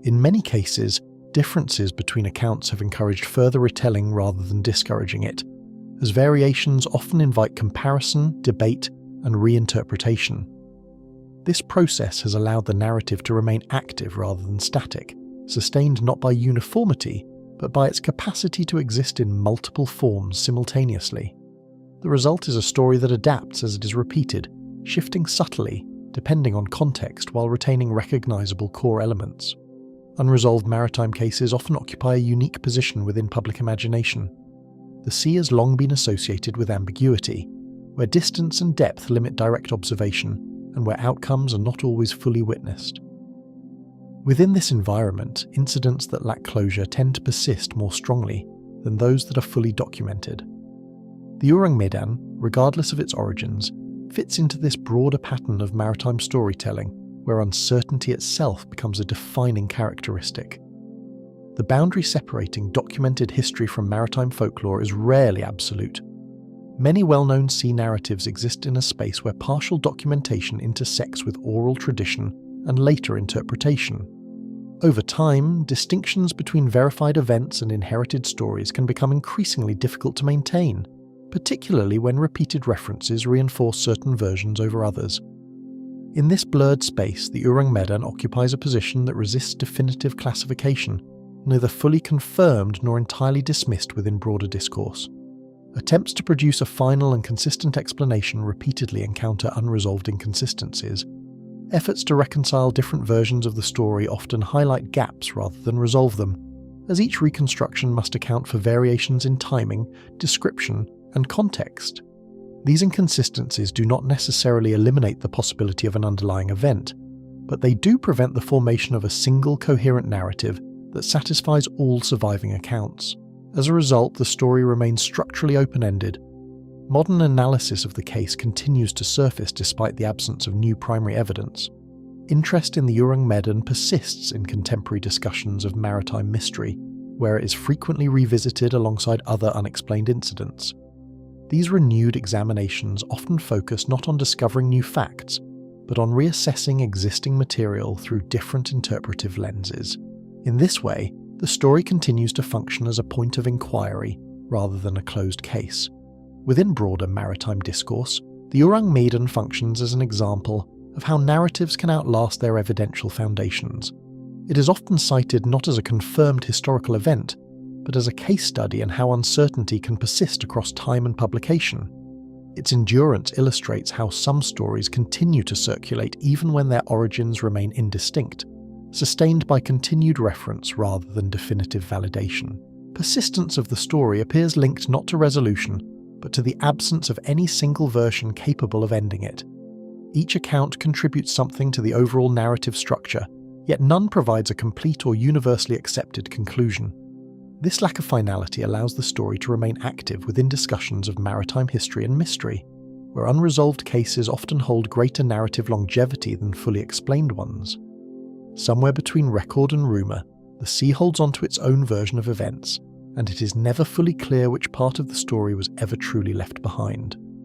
In many cases, differences between accounts have encouraged further retelling rather than discouraging it, as variations often invite comparison, debate, and reinterpretation. This process has allowed the narrative to remain active rather than static, sustained not by uniformity, but by its capacity to exist in multiple forms simultaneously. The result is a story that adapts as it is repeated, shifting subtly, depending on context, while retaining recognizable core elements. Unresolved maritime cases often occupy a unique position within public imagination. The sea has long been associated with ambiguity, where distance and depth limit direct observation, and where outcomes are not always fully witnessed. Within this environment, incidents that lack closure tend to persist more strongly than those that are fully documented. The Ourang Medan, regardless of its origins, fits into this broader pattern of maritime storytelling, where uncertainty itself becomes a defining characteristic. The boundary separating documented history from maritime folklore is rarely absolute. Many well-known sea narratives exist in a space where partial documentation intersects with oral tradition and later interpretation. Over time, distinctions between verified events and inherited stories can become increasingly difficult to maintain, particularly when repeated references reinforce certain versions over others. In this blurred space, the Ourang Medan occupies a position that resists definitive classification, neither fully confirmed nor entirely dismissed within broader discourse. Attempts to produce a final and consistent explanation repeatedly encounter unresolved inconsistencies. Efforts to reconcile different versions of the story often highlight gaps rather than resolve them, as each reconstruction must account for variations in timing, description, and context. These inconsistencies do not necessarily eliminate the possibility of an underlying event, but they do prevent the formation of a single coherent narrative that satisfies all surviving accounts. As a result, the story remains structurally open-ended. Modern analysis of the case continues to surface despite the absence of new primary evidence. Interest in the Ourang Medan persists in contemporary discussions of maritime mystery, where it is frequently revisited alongside other unexplained incidents. These renewed examinations often focus not on discovering new facts, but on reassessing existing material through different interpretive lenses. In this way, the story continues to function as a point of inquiry rather than a closed case. Within broader maritime discourse, the Ourang Medan functions as an example of how narratives can outlast their evidential foundations. It is often cited not as a confirmed historical event, but as a case study in how uncertainty can persist across time and publication. Its endurance illustrates how some stories continue to circulate even when their origins remain indistinct, sustained by continued reference rather than definitive validation. Persistence of the story appears linked not to resolution, but to the absence of any single version capable of ending it. Each account contributes something to the overall narrative structure, yet none provides a complete or universally accepted conclusion. This lack of finality allows the story to remain active within discussions of maritime history and mystery, where unresolved cases often hold greater narrative longevity than fully explained ones. Somewhere between record and rumour, the sea holds onto its own version of events, and it is never fully clear which part of the story was ever truly left behind.